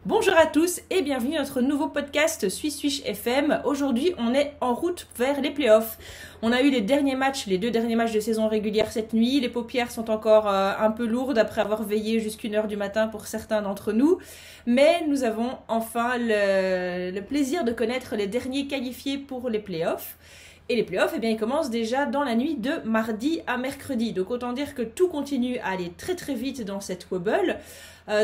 Bonjour à tous et bienvenue à notre nouveau podcast Swish FM. Aujourd'hui, on est en route vers les playoffs. On a eu les deux derniers matchs de saison régulière cette nuit. Les paupières sont encore un peu lourdes après avoir veillé jusqu'à 1 heure du matin pour certains d'entre nous. Mais nous avons enfin le plaisir de connaître les derniers qualifiés pour les playoffs. Et les playoffs, ils commencent déjà dans la nuit de mardi à mercredi. Donc autant dire que tout continue à aller très très vite dans cette wobble.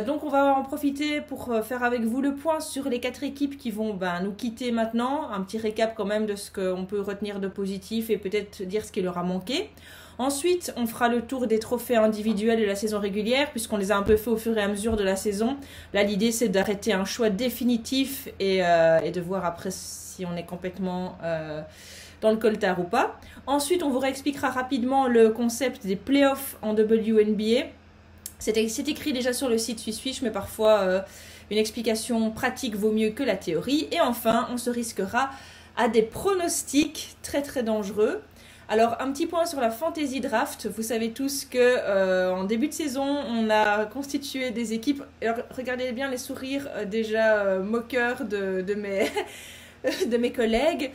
Donc on va en profiter pour faire avec vous le point sur les 4 équipes qui vont nous quitter maintenant. Un petit récap quand même de ce qu'on peut retenir de positif et peut-être dire ce qui leur a manqué. Ensuite, on fera le tour des trophées individuels de la saison régulière, puisqu'on les a un peu fait au fur et à mesure de la saison. Là, l'idée, c'est d'arrêter un choix définitif et de voir après si on est complètement dans le coltard ou pas. Ensuite, on vous réexpliquera rapidement le concept des playoffs en WNBA. C'est écrit déjà sur le site Swish, mais parfois une explication pratique vaut mieux que la théorie. Et enfin, on se risquera à des pronostics très très dangereux. Alors, un petit point sur la fantasy draft. Vous savez tous que en début de saison, on a constitué des équipes. Alors, regardez bien les sourires déjà moqueurs de mes collègues.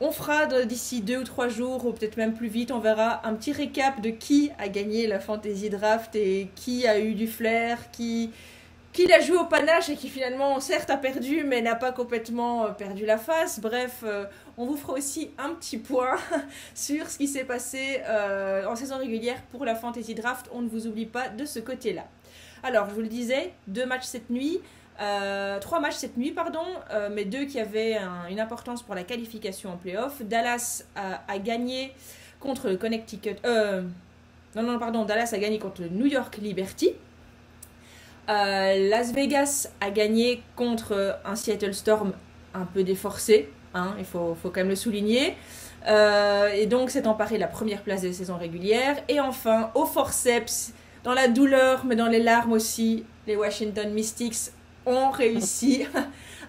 On fera d'ici 2 ou 3 jours, ou peut-être même plus vite, on verra un petit récap de qui a gagné la Fantasy Draft et qui a eu du flair, qui l'a joué au panache et qui finalement, certes, a perdu, mais n'a pas complètement perdu la face. Bref, on vous fera aussi un petit point sur ce qui s'est passé en saison régulière pour la Fantasy Draft. On ne vous oublie pas de ce côté-là. Alors, je vous le disais, 3 matchs cette nuit, mais 2 qui avaient une importance pour la qualification en play-off. Dallas a gagné contre le Dallas a gagné contre le New York Liberty. Las Vegas a gagné contre un Seattle Storm un peu déforcé, il faut quand même le souligner. Et donc s'est emparé de la première place de la saison régulière. Et enfin, au forceps, dans la douleur, mais dans les larmes aussi, les Washington Mystics ont réussi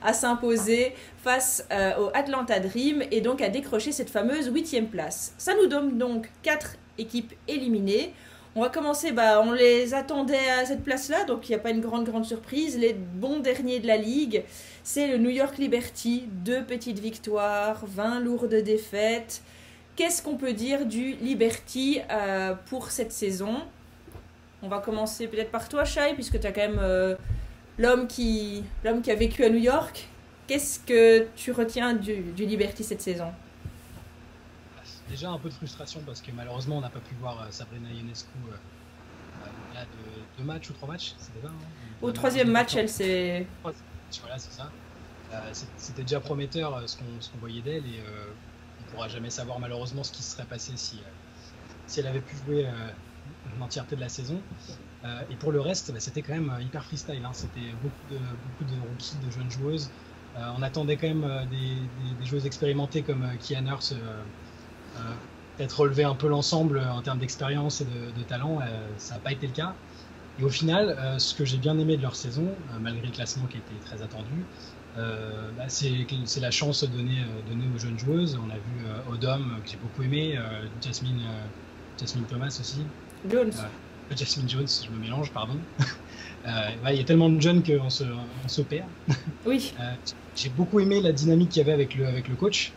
à s'imposer face au Atlanta Dream et donc à décrocher cette fameuse 8e place. Ça nous donne donc 4 équipes éliminées. On va commencer, on les attendait à cette place-là, donc il n'y a pas une grande surprise. Les bons derniers de la ligue, c'est le New York Liberty, 2 petites victoires, 20 lourdes défaites. Qu'est-ce qu'on peut dire du Liberty pour cette saison ? On va commencer peut-être par toi, Shai, puisque tu as quand même l'homme qui a vécu à New York. Qu'est-ce que tu retiens du Liberty cette saison ? Déjà un peu de frustration parce que malheureusement on n'a pas pu voir Sabrina Ionescu il y a 2 matchs ou 3 matchs, c'était ça, au 3e match, elle s'est... Voilà, c'est ça. C'était déjà prometteur ce qu'on voyait d'elle et on ne pourra jamais savoir malheureusement ce qui se serait passé si elle avait pu jouer l'entièreté de la saison. Et pour le reste, c'était quand même hyper freestyle, c'était beaucoup de rookies, de jeunes joueuses. On attendait quand même des joueuses expérimentées comme Kian Nurse peut-être relever un peu l'ensemble en termes d'expérience et de talent. Ça n'a pas été le cas. Et au final, ce que j'ai bien aimé de leur saison, malgré le classement qui était très attendu, c'est la chance donnée aux jeunes joueuses. On a vu Odom, que j'ai beaucoup aimé, Jasmine Thomas aussi. Jasmine Jones, je me mélange, pardon. Il y a tellement de jeunes qu'on se perd. Oui. J'ai beaucoup aimé la dynamique qu'il y avait avec le coach,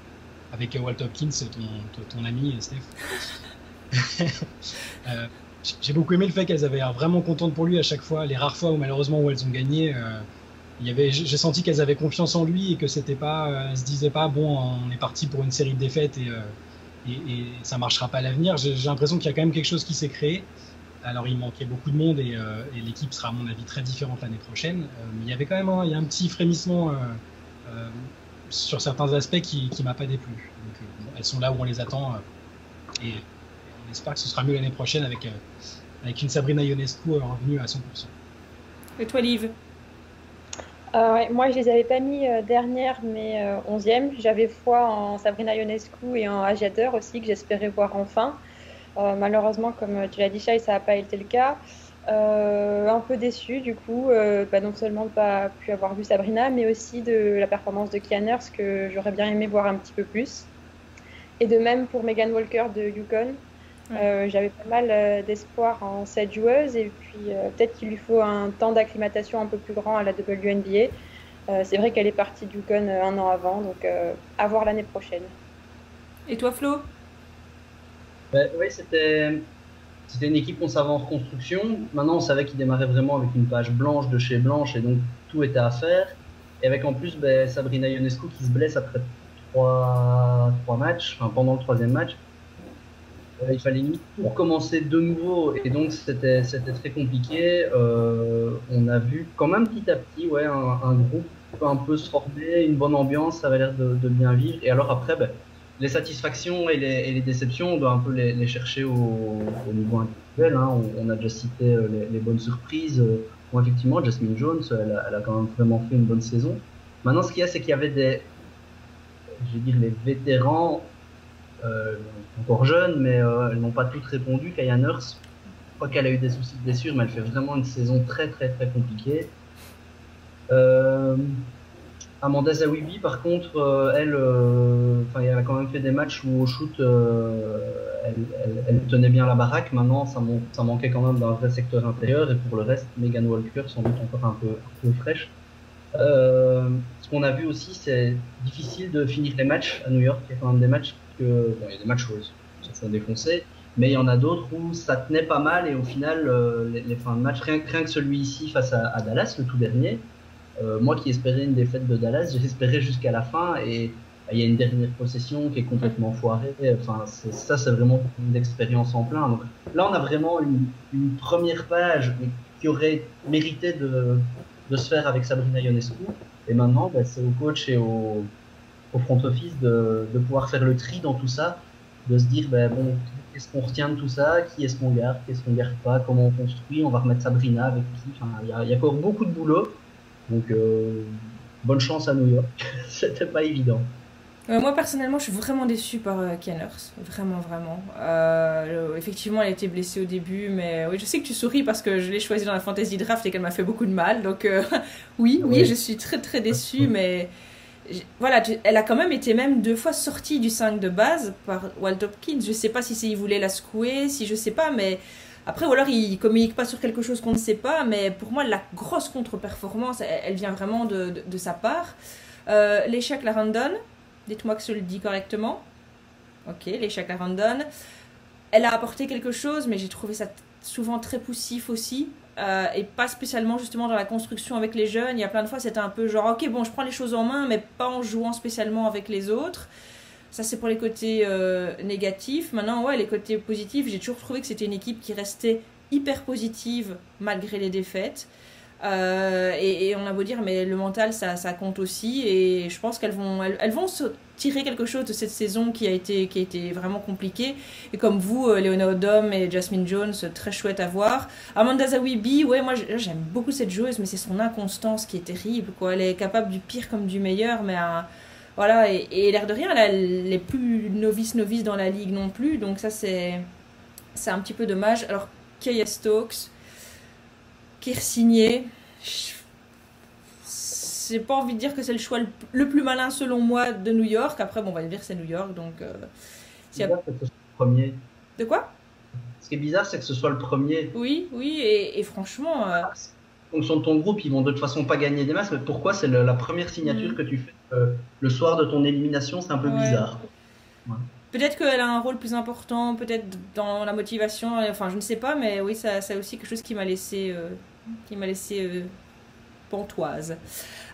avec Walt Hopkins, ton ami, Steph. J'ai beaucoup aimé le fait qu'elles avaient l'air vraiment contentes pour lui à chaque fois. Les rares fois où malheureusement où elles ont gagné, j'ai senti qu'elles avaient confiance en lui et que c'était pas, elles se disaient pas bon, on est parti pour une série de défaites et ça marchera pas à l'avenir. J'ai l'impression qu'il y a quand même quelque chose qui s'est créé. Alors il manquait beaucoup de monde et l'équipe sera à mon avis très différente l'année prochaine. Mais il y avait quand même un petit frémissement sur certains aspects qui m'a pas déplu. Donc elles sont là où on les attend et on espère que ce sera mieux l'année prochaine avec une Sabrina Ionescu revenue à 100%. Et toi, Liv ? Moi, je les avais pas mis dernière, mais 11e. J'avais foi en Sabrina Ionescu et en Agiader aussi, que j'espérais voir enfin. Malheureusement, comme tu l'as dit, Shai, ça n'a pas été le cas. Un peu déçue du coup, non seulement de pas pu avoir vu Sabrina, mais aussi de la performance de Kian Nurse que j'aurais bien aimé voir un petit peu plus. Et de même pour Megan Walker de Yukon. J'avais pas mal d'espoir en cette joueuse et puis peut-être qu'il lui faut un temps d'acclimatation un peu plus grand à la WNBA. C'est vrai qu'elle est partie du Gun un an avant, donc à voir l'année prochaine. Et toi, Flo? Oui, c'était une équipe qu'on savait en reconstruction. Maintenant, on savait qu'ils démarraient vraiment avec une page blanche de chez blanche et donc tout était à faire. Et avec en plus Sabrina Ionescu qui se blesse après trois matchs, enfin pendant le troisième match. Il fallait limite tout recommencer de nouveau et donc c'était très compliqué. On a vu quand même petit à petit un groupe un peu se former, une bonne ambiance, ça avait l'air de bien vivre. Et alors après, les satisfactions et les déceptions, on doit un peu les chercher au niveau individuel. Hein. On a déjà cité les bonnes surprises. Bon, effectivement, Jasmine Jones, elle a quand même vraiment fait une bonne saison. Maintenant, ce qu'il y a, c'est qu'il y avait je vais dire, les vétérans encore jeunes, mais elles n'ont pas toutes répondu. Kaya Nurse, je crois qu'elle a eu des soucis de blessure, mais elle fait vraiment une saison très très très compliquée. Amanda Zawibi, par contre, elle a quand même fait des matchs où au shoot, elle tenait bien la baraque. Maintenant, ça manquait quand même d'un vrai secteur intérieur. Et pour le reste, Megan Walker, sans doute encore un peu fraîche. Ce qu'on a vu aussi, c'est difficile de finir les matchs à New York. Il y a quand même des matchs il y a des matchs où ils se font défoncer, mais il y en a d'autres où ça tenait pas mal et au final, les fins de match, rien que celui-ci face à Dallas, le tout dernier, moi qui espérais une défaite de Dallas, j'ai espéré jusqu'à la fin et il y a une dernière possession qui est complètement foirée. Enfin, c'est vraiment une expérience en plein. Donc là, on a vraiment une première page qui aurait mérité de se faire avec Sabrina Ionescu. Et maintenant, c'est au coach et au front office de pouvoir faire le tri dans tout ça, de se dire, qu'est-ce qu'on retient de tout ça, qui est-ce qu'on garde, qu'est-ce qu'on garde pas, comment on construit, on va remettre Sabrina avec qui. Enfin, il y a encore beaucoup de boulot. Donc, bonne chance à New York. C'était pas évident. Moi personnellement, je suis vraiment déçue par Kaya Nurse, vraiment. Effectivement, elle a été blessée au début, mais oui, je sais que tu souris parce que je l'ai choisie dans la fantasy draft et qu'elle m'a fait beaucoup de mal. Donc oui, je suis très très déçue, mais voilà, elle a quand même été même 2 fois sortie du 5 de base par Walt Hopkins. Je sais pas si il voulait la secouer, si je sais pas, mais après, ou alors il communique pas sur quelque chose qu'on ne sait pas, mais pour moi, la grosse contre-performance, elle vient vraiment de sa part. L'échec Larandon. Dites-moi que je le dis correctement. Ok, l'échec Larandon. Elle a apporté quelque chose, mais j'ai trouvé ça souvent très poussif aussi. Et pas spécialement justement dans la construction avec les jeunes. Il y a plein de fois, c'était un peu genre, ok, bon, je prends les choses en main, mais pas en jouant spécialement avec les autres. Ça, c'est pour les côtés négatifs. Maintenant, les côtés positifs, j'ai toujours trouvé que c'était une équipe qui restait hyper positive malgré les défaites. Et on a beau dire, mais le mental, ça compte aussi. Et je pense qu'elles vont se tirer quelque chose de cette saison qui a été vraiment compliquée. Et comme vous, Leona Odom et Jasmine Jones, très chouette à voir. Amanda Zawibi, moi j'aime beaucoup cette joueuse, mais c'est son inconstance qui est terrible, quoi. Elle est capable du pire comme du meilleur, mais voilà. Et l'air de rien, elle est plus novice dans la ligue non plus. Donc ça, c'est un petit peu dommage. Alors, Kaya Stokes, qui est signé. J'ai pas envie de dire que c'est le choix le plus malin selon moi de New York. Après, on va dire que c'est New York, donc. C'est bizarre que ce soit le premier. De quoi? Ce qui est bizarre, c'est que ce soit le premier. Oui, et franchement. En fonction de ton groupe, ils vont de toute façon pas gagner des masses, mais pourquoi c'est la première signature que tu fais le soir de ton élimination? C'est un peu bizarre. Ouais. Peut-être qu'elle a un rôle plus important, peut-être dans la motivation, enfin je ne sais pas, mais oui, ça aussi quelque chose qui m'a laissé pantoise.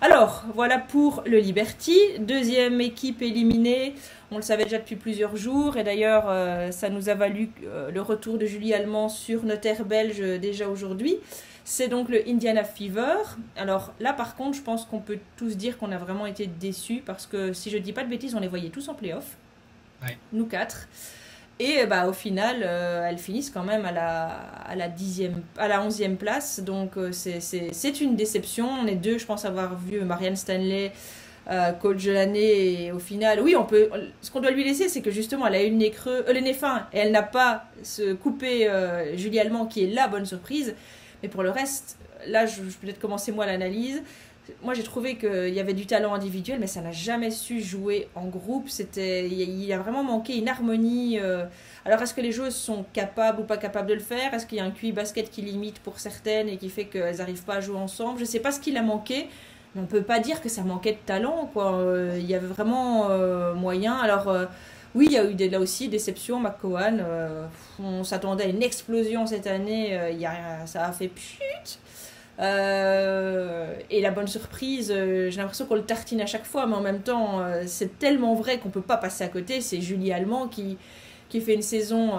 Alors, voilà pour le Liberty. Deuxième équipe éliminée, on le savait déjà depuis plusieurs jours, et d'ailleurs ça nous a valu le retour de Julie Allemand sur nos terres belges déjà aujourd'hui. C'est donc le Indiana Fever. Alors là par contre, je pense qu'on peut tous dire qu'on a vraiment été déçus, parce que si je dis pas de bêtises, on les voyait tous en play-off. Ouais. Nous 4. Et au final, elles finissent quand même à la 11e place. Donc c'est une déception. On est 2, je pense, avoir vu Marianne Stanley, coach de l'année. Et au final, oui, ce qu'on doit lui laisser, c'est que justement, elle a eu le nez fin. Et elle n'a pas coupé Julie Allemand, qui est la bonne surprise. Mais pour le reste, là, je peux peut-être commencer moi l'analyse. moi j'ai trouvé qu'il y avait du talent individuel, mais ça n'a jamais su jouer en groupe. Il a vraiment manqué une harmonie. Alors est-ce que les joueuses sont capables ou pas capables de le faire? Est-ce qu'il y a un QI basket qui limite pour certaines et qui fait qu'elles n'arrivent pas à jouer ensemble? Je ne sais pas ce qu'il a manqué, mais on ne peut pas dire que ça manquait de talent, quoi. Il y avait vraiment moyen. Alors oui, il y a eu là aussi déception, McCowan. On s'attendait à une explosion cette année. Ça a fait pchut. Et la bonne surprise, j'ai l'impression qu'on le tartine à chaque fois, mais en même temps, c'est tellement vrai qu'on peut pas passer à côté. C'est Julie Allemand qui fait une saison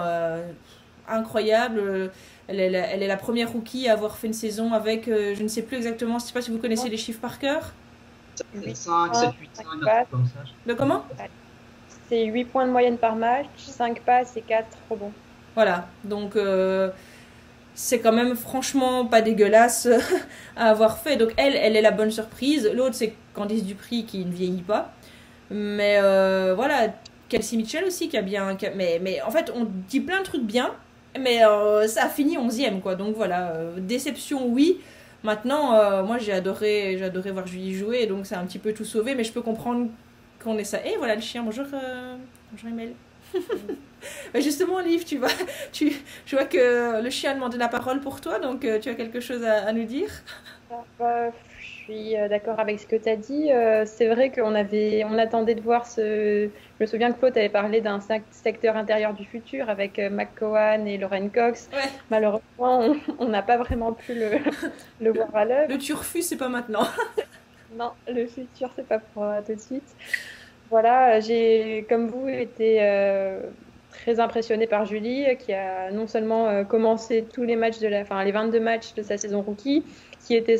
incroyable. Elle est la première rookie à avoir fait une saison avec, je ne sais plus exactement, je ne sais pas si vous connaissez les chiffres par cœur. 5, 7, 8, 5, comme ça. De comment? C'est 8 points de moyenne par match, 5 passes et 4 rebonds. Voilà, donc c'est quand même franchement pas dégueulasse à avoir fait. Donc elle est la bonne surprise. L'autre, c'est Candice Dupri qui ne vieillit pas. Mais voilà, Kelsey Mitchell aussi qui a bien... Mais en fait, on dit plein de trucs bien, mais ça a fini 11e, quoi. Donc voilà, déception, oui. Maintenant, moi, j'ai adoré voir Julie jouer, donc ça a un petit peu tout sauvé, mais je peux comprendre qu'on ait ça. Et voilà le chien, bonjour Emile. Mais justement, Liv, je vois que le chien a demandé la parole pour toi, donc tu as quelque chose à nous dire? Je suis d'accord avec ce que tu as dit. C'est vrai qu'on attendait de voir Je me souviens que Claude avait parlé d'un secteur intérieur du futur avec McCowan et Lauren Cox. Ouais. Malheureusement, on n'a pas vraiment pu le voir à l'œuvre. Le turfu, c'est pas maintenant. Non, le futur, c'est pas pour tout de suite. Voilà, j'ai, comme vous, été très impressionnée par Julie, qui a non seulement commencé tous les matchs les 22 matchs de sa saison rookie, qui était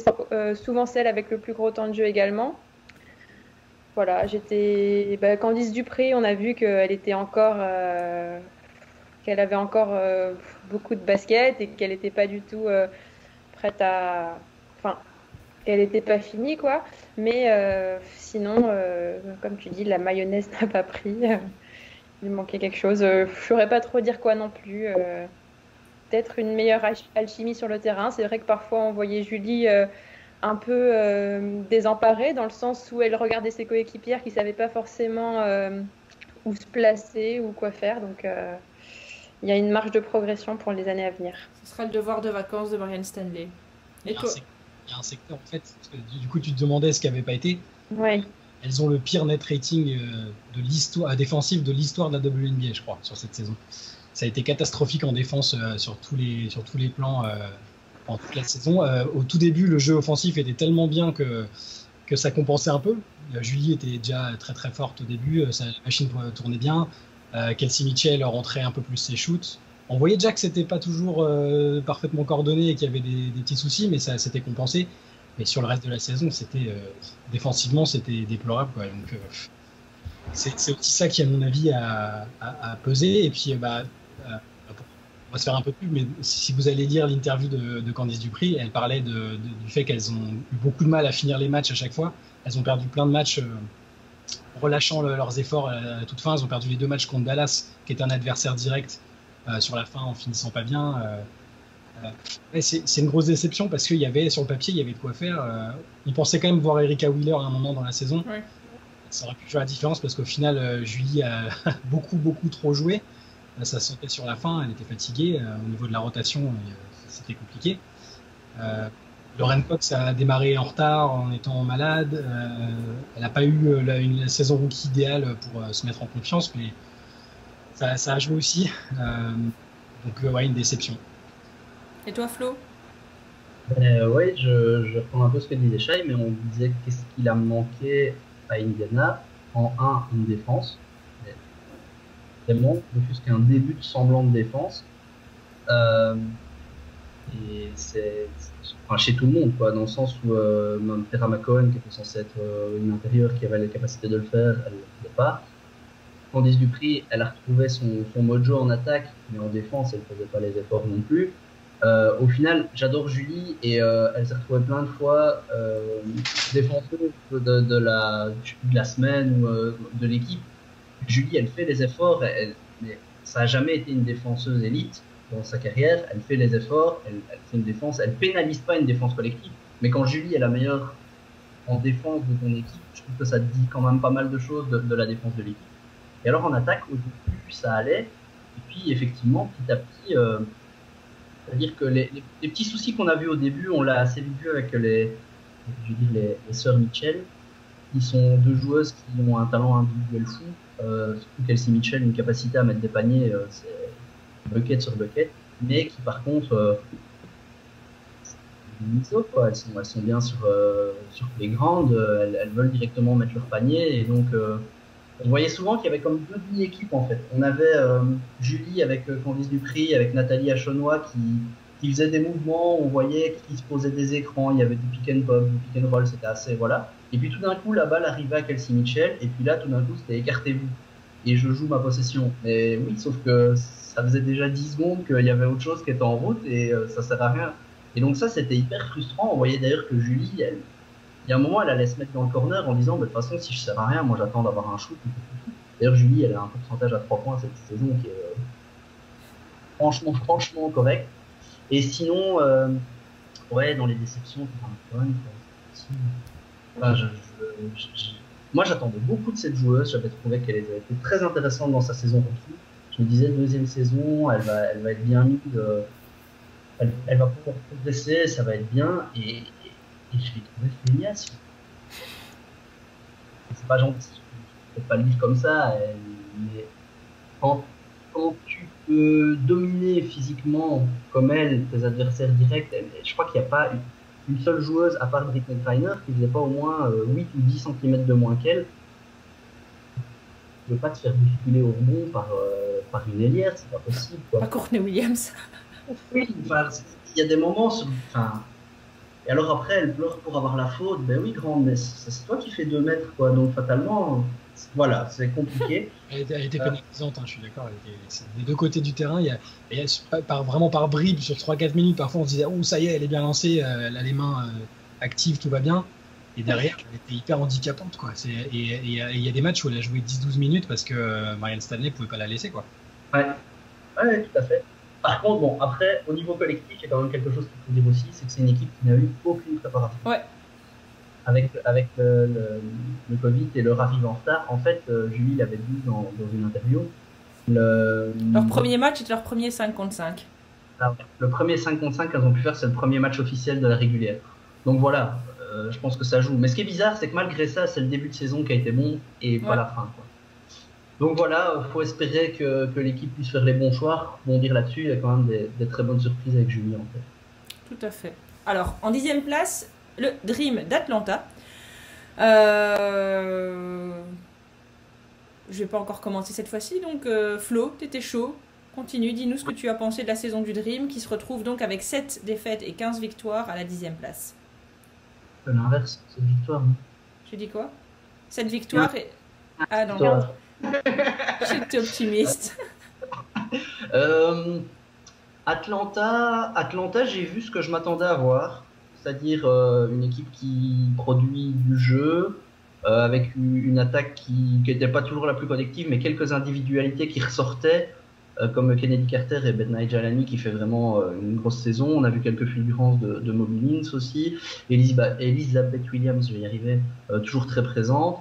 souvent celle avec le plus gros temps de jeu également. Voilà, Candice Dupré, on a vu qu'elle était encore, qu'elle avait encore beaucoup de basket et qu'elle n'était pas du tout prête à, elle n'était pas finie, quoi. Mais sinon, comme tu dis, la mayonnaise n'a pas pris. Il manquait quelque chose. Je ne saurais pas trop dire quoi non plus. Peut-être une meilleure alchimie sur le terrain. C'est vrai que parfois, on voyait Julie un peu désemparée, dans le sens où elle regardait ses coéquipières qui ne savaient pas forcément où se placer ou quoi faire. Donc, il y a une marge de progression pour les années à venir. Ce sera le devoir de vacances de Marianne Stanley. Et toi? Il y a un secteur, en fait, parce que du coup, tu te demandais ce qui n'avait pas été. Oui. Elles ont le pire net rating de l'histoire défensif de l'histoire de la WNBA, je crois, sur cette saison. Ça a été catastrophique en défense sur tous les plans pendant toute la saison. Au tout début, le jeu offensif était tellement bien que ça compensait un peu. Julie était déjà très très forte au début, la machine tournait bien. Kelsey Mitchell rentrait un peu plus ses shoots. On voyait déjà que c'était pas toujours parfaitement coordonné et qu'il y avait des petits soucis, mais ça s'était compensé. Et sur le reste de la saison, défensivement, c'était déplorable, quoi. Donc c'est aussi ça qui, à mon avis, a pesé. Et puis, on va se faire un peu plus, mais si vous allez lire l'interview de Candice Dupri, elle parlait du fait qu'elles ont eu beaucoup de mal à finir les matchs à chaque fois. Elles ont perdu plein de matchs relâchant leurs efforts à toute fin. Elles ont perdu les 2 matchs contre Dallas, qui est un adversaire direct. Sur la fin, en finissant pas bien. C'est une grosse déception parce qu'il y avait, sur le papier, il y avait de quoi faire. On pensait quand même voir Erika Wheeler à un moment dans la saison. Ouais. Ça aurait pu faire la différence parce qu'au final, Julie a beaucoup trop joué. Ça sautait sur la fin, elle était fatiguée. Au niveau de la rotation, c'était compliqué. Lauren Cox a démarré en retard en étant malade. Elle n'a pas eu une saison rookie idéale pour se mettre en confiance, mais ça a joué aussi. Donc, une déception. Et toi, Flo? Oui, je reprends un peu ce que disait Shai, mais on disait qu'est-ce qu'il a manqué à Indiana. En 1, une défense. Vraiment, ne fût-ce qu'un début de semblant de défense. Et c'est chez tout le monde, quoi, dans le sens où même Tara McCowan, qui était censée être une intérieure, qui avait la capacité de le faire, elle ne le faisait pas. Candice Dupri, elle a retrouvé son mojo en attaque, mais en défense, elle ne faisait pas les efforts non plus. Au final, j'adore Julie et elle s'est retrouvée plein de fois défenseuse de la semaine ou de l'équipe. Julie, elle fait les efforts, mais ça n'a jamais été une défenseuse élite dans sa carrière. Elle fait les efforts, elle fait une défense, elle pénalise pas une défense collective. Mais quand Julie est la meilleure en défense de ton équipe, je trouve que ça te dit quand même pas mal de choses de la défense de l'équipe. Et alors en attaque, au début, ça allait. Et puis effectivement, petit à petit, c'est-à-dire que les petits soucis qu'on a vus au début, on l'a assez vite vu avec les sœurs Mitchell, qui sont deux joueuses qui ont un talent individuel fou. Surtout Kelsey Mitchell, une capacité à mettre des paniers, c'est bucket sur bucket, mais qui par contre, quoi. Elles sont bien sur les grandes, elles veulent directement mettre leur panier, et donc on voyait souvent qu'il y avait comme deux mini-équipes en fait. On avait Julie avec Candice Dupri, avec Nathalie Achenois qui faisaient des mouvements, on voyait qu'ils se posaient des écrans, il y avait du pick and pop, du pick and roll, c'était assez, voilà. Et puis tout d'un coup, la balle arrivait à Kelsey Mitchell, et puis là, tout d'un coup, c'était écartez-vous. Et je joue ma possession. Mais oui, sauf que ça faisait déjà 10 secondes qu'il y avait autre chose qui était en route, et ça sert à rien. Et donc ça, c'était hyper frustrant. On voyait d'ailleurs que Julie, il y a un moment, elle allait se mettre dans le corner en disant, de toute façon, si je sers à rien, moi j'attends d'avoir un shoot. D'ailleurs, Julie, elle a un pourcentage à 3 points cette saison qui est franchement correct. Et sinon, ouais, dans les déceptions, moi j'attendais beaucoup de cette joueuse. J'avais trouvé qu'elle avait été très intéressante dans sa saison rookie. Je me disais, deuxième saison, elle va être bien mise. Elle va pouvoir progresser, ça va être bien, et je l'ai trouvé feignasse. C'est pas gentil, je peux pas le dire comme ça, mais quand tu peux dominer physiquement comme elle tes adversaires directs, je crois qu'il n'y a pas une seule joueuse à part Brittney Griner qui faisait pas au moins 8 ou 10 cm de moins qu'elle. Tu ne peux pas te faire bousculer au rebond par une ailière, c'est pas possible, quoi. Pas Courtney Williams. Oui, enfin, il y a des moments et alors après elle pleure pour avoir la faute. Ben oui, grande, mais c'est toi qui fais 2 mètres, quoi, donc fatalement voilà, c'est compliqué. Elle était pénalisante, hein, je suis d'accord, des deux côtés du terrain, il y a vraiment par bribes sur 3-4 minutes, parfois on se disait ça y est, elle est bien lancée, elle a les mains actives, tout va bien, et derrière elle était hyper handicapante, quoi. Et il y a des matchs où elle a joué 10-12 minutes parce que Marianne Stanley pouvait pas la laisser, quoi. Ouais, tout à fait. Par contre, bon, après, au niveau collectif, il y a quand même quelque chose qu'il faut dire aussi, c'est que c'est une équipe qui n'a eu aucune préparation. Ouais. Avec le Covid et leur arrivée en retard, en fait, Julie l'avait dit dans une interview. Leur premier match était leur premier 5 contre 5. Le premier 5 contre 5 qu'elles ont pu faire, c'est le premier match officiel de la régulière. Donc voilà, je pense que ça joue. Mais ce qui est bizarre, c'est que malgré ça, c'est le début de saison qui a été bon et pas la fin, quoi. Donc voilà, il faut espérer que l'équipe puisse faire les bons choix. Bondir là-dessus, il y a quand même des très bonnes surprises avec Julie, en fait. Tout à fait. Alors, en 10e place, le Dream d'Atlanta. Je vais pas encore commencer cette fois-ci, donc Flo, t'étais chaud. Continue, dis-nous ce que tu as pensé de la saison du Dream, qui se retrouve donc avec 7 défaites et 15 victoires à la 10e place. C'est l'inverse, c'est victoire. Tu dis quoi? 7 victoires et... Ah non, j'étais optimiste. Atlanta, j'ai vu ce que je m'attendais à voir, c'est-à-dire une équipe qui produit du jeu, avec une attaque qui n'était pas toujours la plus collective, mais quelques individualités qui ressortaient, comme Kennedy Carter et Bednaï Jalani qui fait vraiment une grosse saison. On a vu quelques fulgurances de Moby Lins aussi, Elizabeth Williams, je vais y arriver, toujours très présente.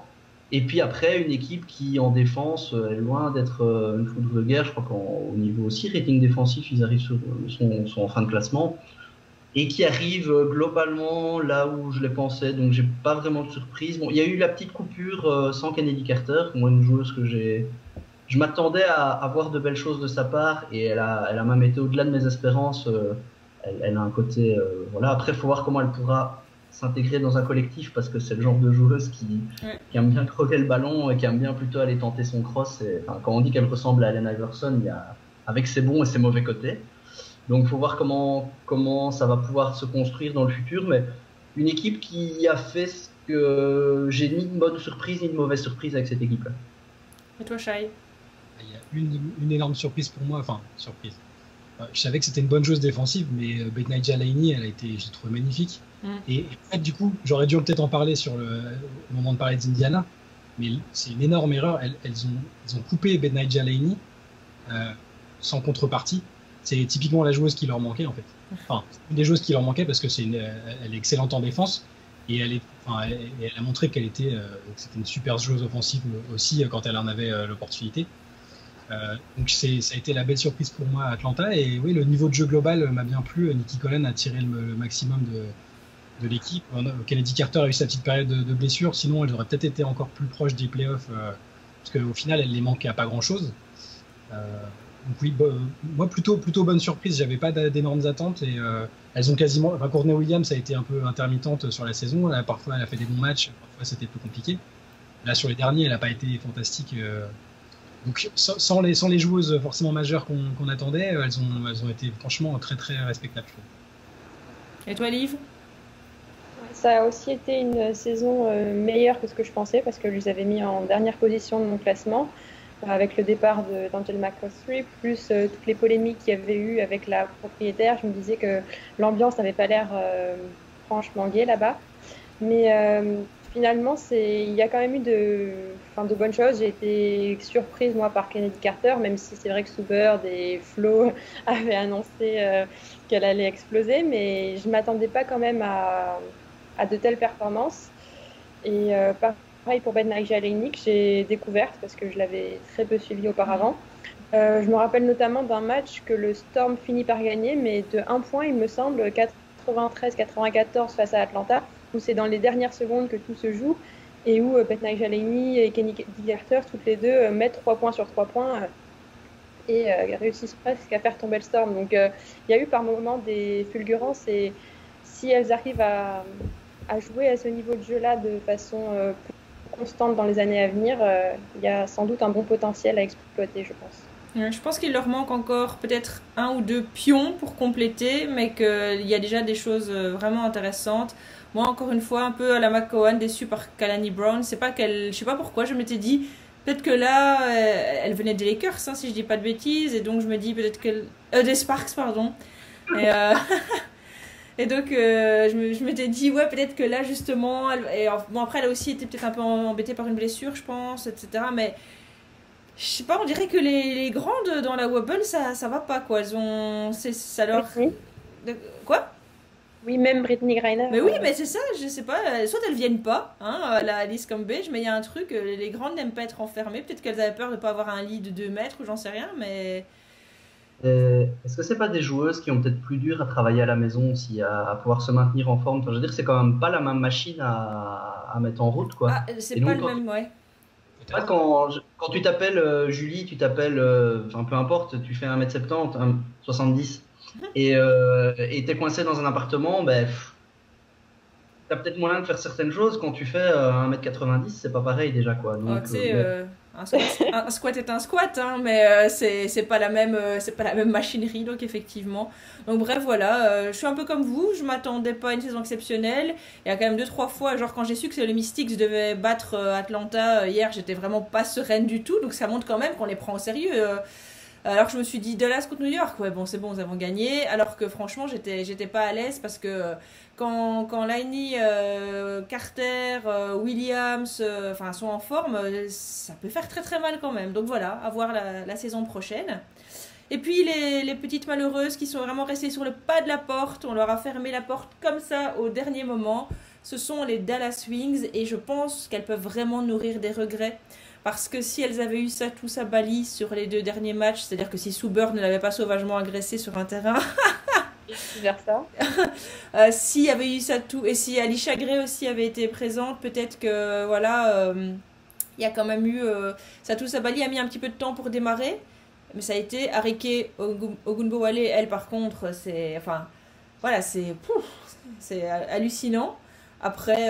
Et puis après, une équipe qui, en défense, est loin d'être une foudre de guerre. Je crois qu'au niveau aussi rating défensif, ils arrivent sont en fin de classement. Et qui arrive globalement là où je les pensais. Donc, j'ai pas vraiment de surprise. Bon, il y a eu la petite coupure sans Kennedy Carter. Moi, une joueuse que je m'attendais à voir de belles choses de sa part. Et elle a même été au-delà de mes espérances. Elle a un côté... voilà. Après, il faut voir comment elle pourra s'intégrer dans un collectif, parce que c'est le genre de joueuse qui aime bien croquer le ballon et qui aime bien plutôt aller tenter son cross. Quand on dit qu'elle ressemble à Allen Iverson, il y a avec ses bons et ses mauvais côtés. Donc il faut voir comment ça va pouvoir se construire dans le futur. Mais une équipe qui a fait ce que j'ai ni de bonne surprise ni de mauvaise surprise avec cette équipe-là. Et toi, Shai? Il y a une énorme surprise pour moi, surprise. Je savais que c'était une bonne joueuse défensive, mais Bednaï Jalani, je l'ai trouvée magnifique. Et en fait, du coup, j'aurais dû peut-être en parler au moment de parler des Indiana, mais c'est une énorme erreur. Ils ont coupé Bednaï Jalani sans contrepartie. C'est typiquement la joueuse qui leur manquait, en fait. Enfin, une des joueuses qui leur manquait, parce que elle est excellente en défense, Et elle a montré que c'était une super joueuse offensive aussi quand elle en avait l'opportunité. Donc ça a été la belle surprise pour moi à Atlanta. Et oui, le niveau de jeu global m'a bien plu. Nikki Collen a tiré le maximum de l'équipe. Kennedy Carter a eu sa petite période de blessure. Sinon, elle aurait peut-être été encore plus proche des playoffs parce qu'au final, elle les manquait à pas grand-chose. Donc oui, moi plutôt bonne surprise. J'avais pas d'énormes attentes et elles ont quasiment. Enfin, Courtney Williams a été un peu intermittente sur la saison. Là, parfois, elle a fait des bons matchs. Parfois, c'était plus compliqué. Là, sur les derniers, elle a pas été fantastique. Donc sans les joueuses forcément majeures qu'on attendait, elles ont été franchement très très respectables. Et toi, Liv? Ça a aussi été une saison meilleure que ce que je pensais parce que je les avais mis en dernière position de mon classement avec le départ d'Angel McCoskey, plus toutes les polémiques qu'il y avait eu avec la propriétaire. Je me disais que l'ambiance n'avait pas l'air franchement gaie là-bas. Mais finalement, il y a quand même eu de bonnes choses. J'ai été surprise, moi, par Kennedy Carter, même si c'est vrai que Sue Bird et Flo avaient annoncé qu'elle allait exploser, mais je ne m'attendais pas quand même à de telles performances. Et pareil pour Betnijah Laney, que j'ai découverte parce que je l'avais très peu suivie auparavant. Je me rappelle notamment d'un match que le Storm finit par gagner, mais de 1 point, il me semble, 93-94 face à Atlanta, où c'est dans les dernières secondes que tout se joue, et où Betnijah Laney et Kennedy Carter, toutes les deux, mettent 3 points sur 3 points et réussissent presque à faire tomber le Storm. Donc il y a eu par moments des fulgurances, et si elles arrivent à jouer à ce niveau de jeu-là de façon plus constante dans les années à venir, il y a sans doute un bon potentiel à exploiter, je pense. Je pense qu'il leur manque encore peut-être 1 ou 2 pions pour compléter, mais qu'il y a déjà des choses vraiment intéressantes. Moi, encore une fois, un peu à la McCowan, déçue par Kalani Brown. C'est pas qu'elle, je sais pas pourquoi, je m'étais dit peut-être que là, elle venait des Lakers, hein, si je dis pas de bêtises, et donc je me dis peut-être qu'elle, des Sparks, pardon. Et et donc, je m'étais dit, ouais, peut-être que là, justement... bon, après, elle a aussi été peut-être un peu embêtée par une blessure, je pense, etc. Mais, je sais pas, on dirait que les grandes dans la Wobble, ça va pas, quoi. Elles ont... Ça leur... Quoi? Oui, même Brittney Griner. Mais oui, mais c'est ça, je sais pas. Soit elles viennent pas, hein, à la Alice Cambage, mais il y a un truc, les grandes n'aiment pas être enfermées. Peut-être qu'elles avaient peur de pas avoir un lit de 2 mètres, ou j'en sais rien, mais... Est-ce que c'est pas des joueuses qui ont peut-être plus dur à travailler à la maison aussi, à pouvoir se maintenir en forme? Enfin, je veux dire, c'est quand même pas la même machine à mettre en route, quoi. Ah, c'est pas le même, ouais. Quand tu t'appelles Julie, tu t'appelles, enfin peu importe, tu fais 1m70, 1m70, et t'es coincé dans un appartement, ben, t'as peut-être moyen de faire certaines choses. Quand tu fais 1m90, c'est pas pareil déjà, quoi. Donc, un squat est un squat, hein, mais c'est pas la même machinerie, donc effectivement. Donc bref, voilà, je suis un peu comme vous, je m'attendais pas à une saison exceptionnelle. Il y a quand même 2-3 fois, genre quand j'ai su que les Mystics devaient battre Atlanta hier, j'étais vraiment pas sereine du tout, donc ça montre quand même qu'on les prend au sérieux. Alors que je me suis dit Dallas contre New York, ouais bon c'est bon, nous avons gagné, alors que franchement j'étais pas à l'aise parce que quand Laney, Carter, Williams sont en forme, ça peut faire très très mal quand même. Donc voilà, à voir la saison prochaine. Et puis les petites malheureuses qui sont vraiment restées sur le pas de la porte, on leur a fermé la porte comme ça au dernier moment, ce sont les Dallas Wings, et je pense qu'elles peuvent vraiment nourrir des regrets. Parce que si elles avaient eu tout ça Bali sur les 2 derniers matchs, c'est-à-dire que si Sue Bird ne l'avait pas sauvagement agressée sur un terrain, s'il y avait eu ça tout, et si Alicia Gray aussi avait été présente, peut-être que voilà, il y a quand même eu Satou Sabali a mis un petit peu de temps pour démarrer, mais ça a été Arike Ogunbowale, elle par contre, c'est hallucinant. Après,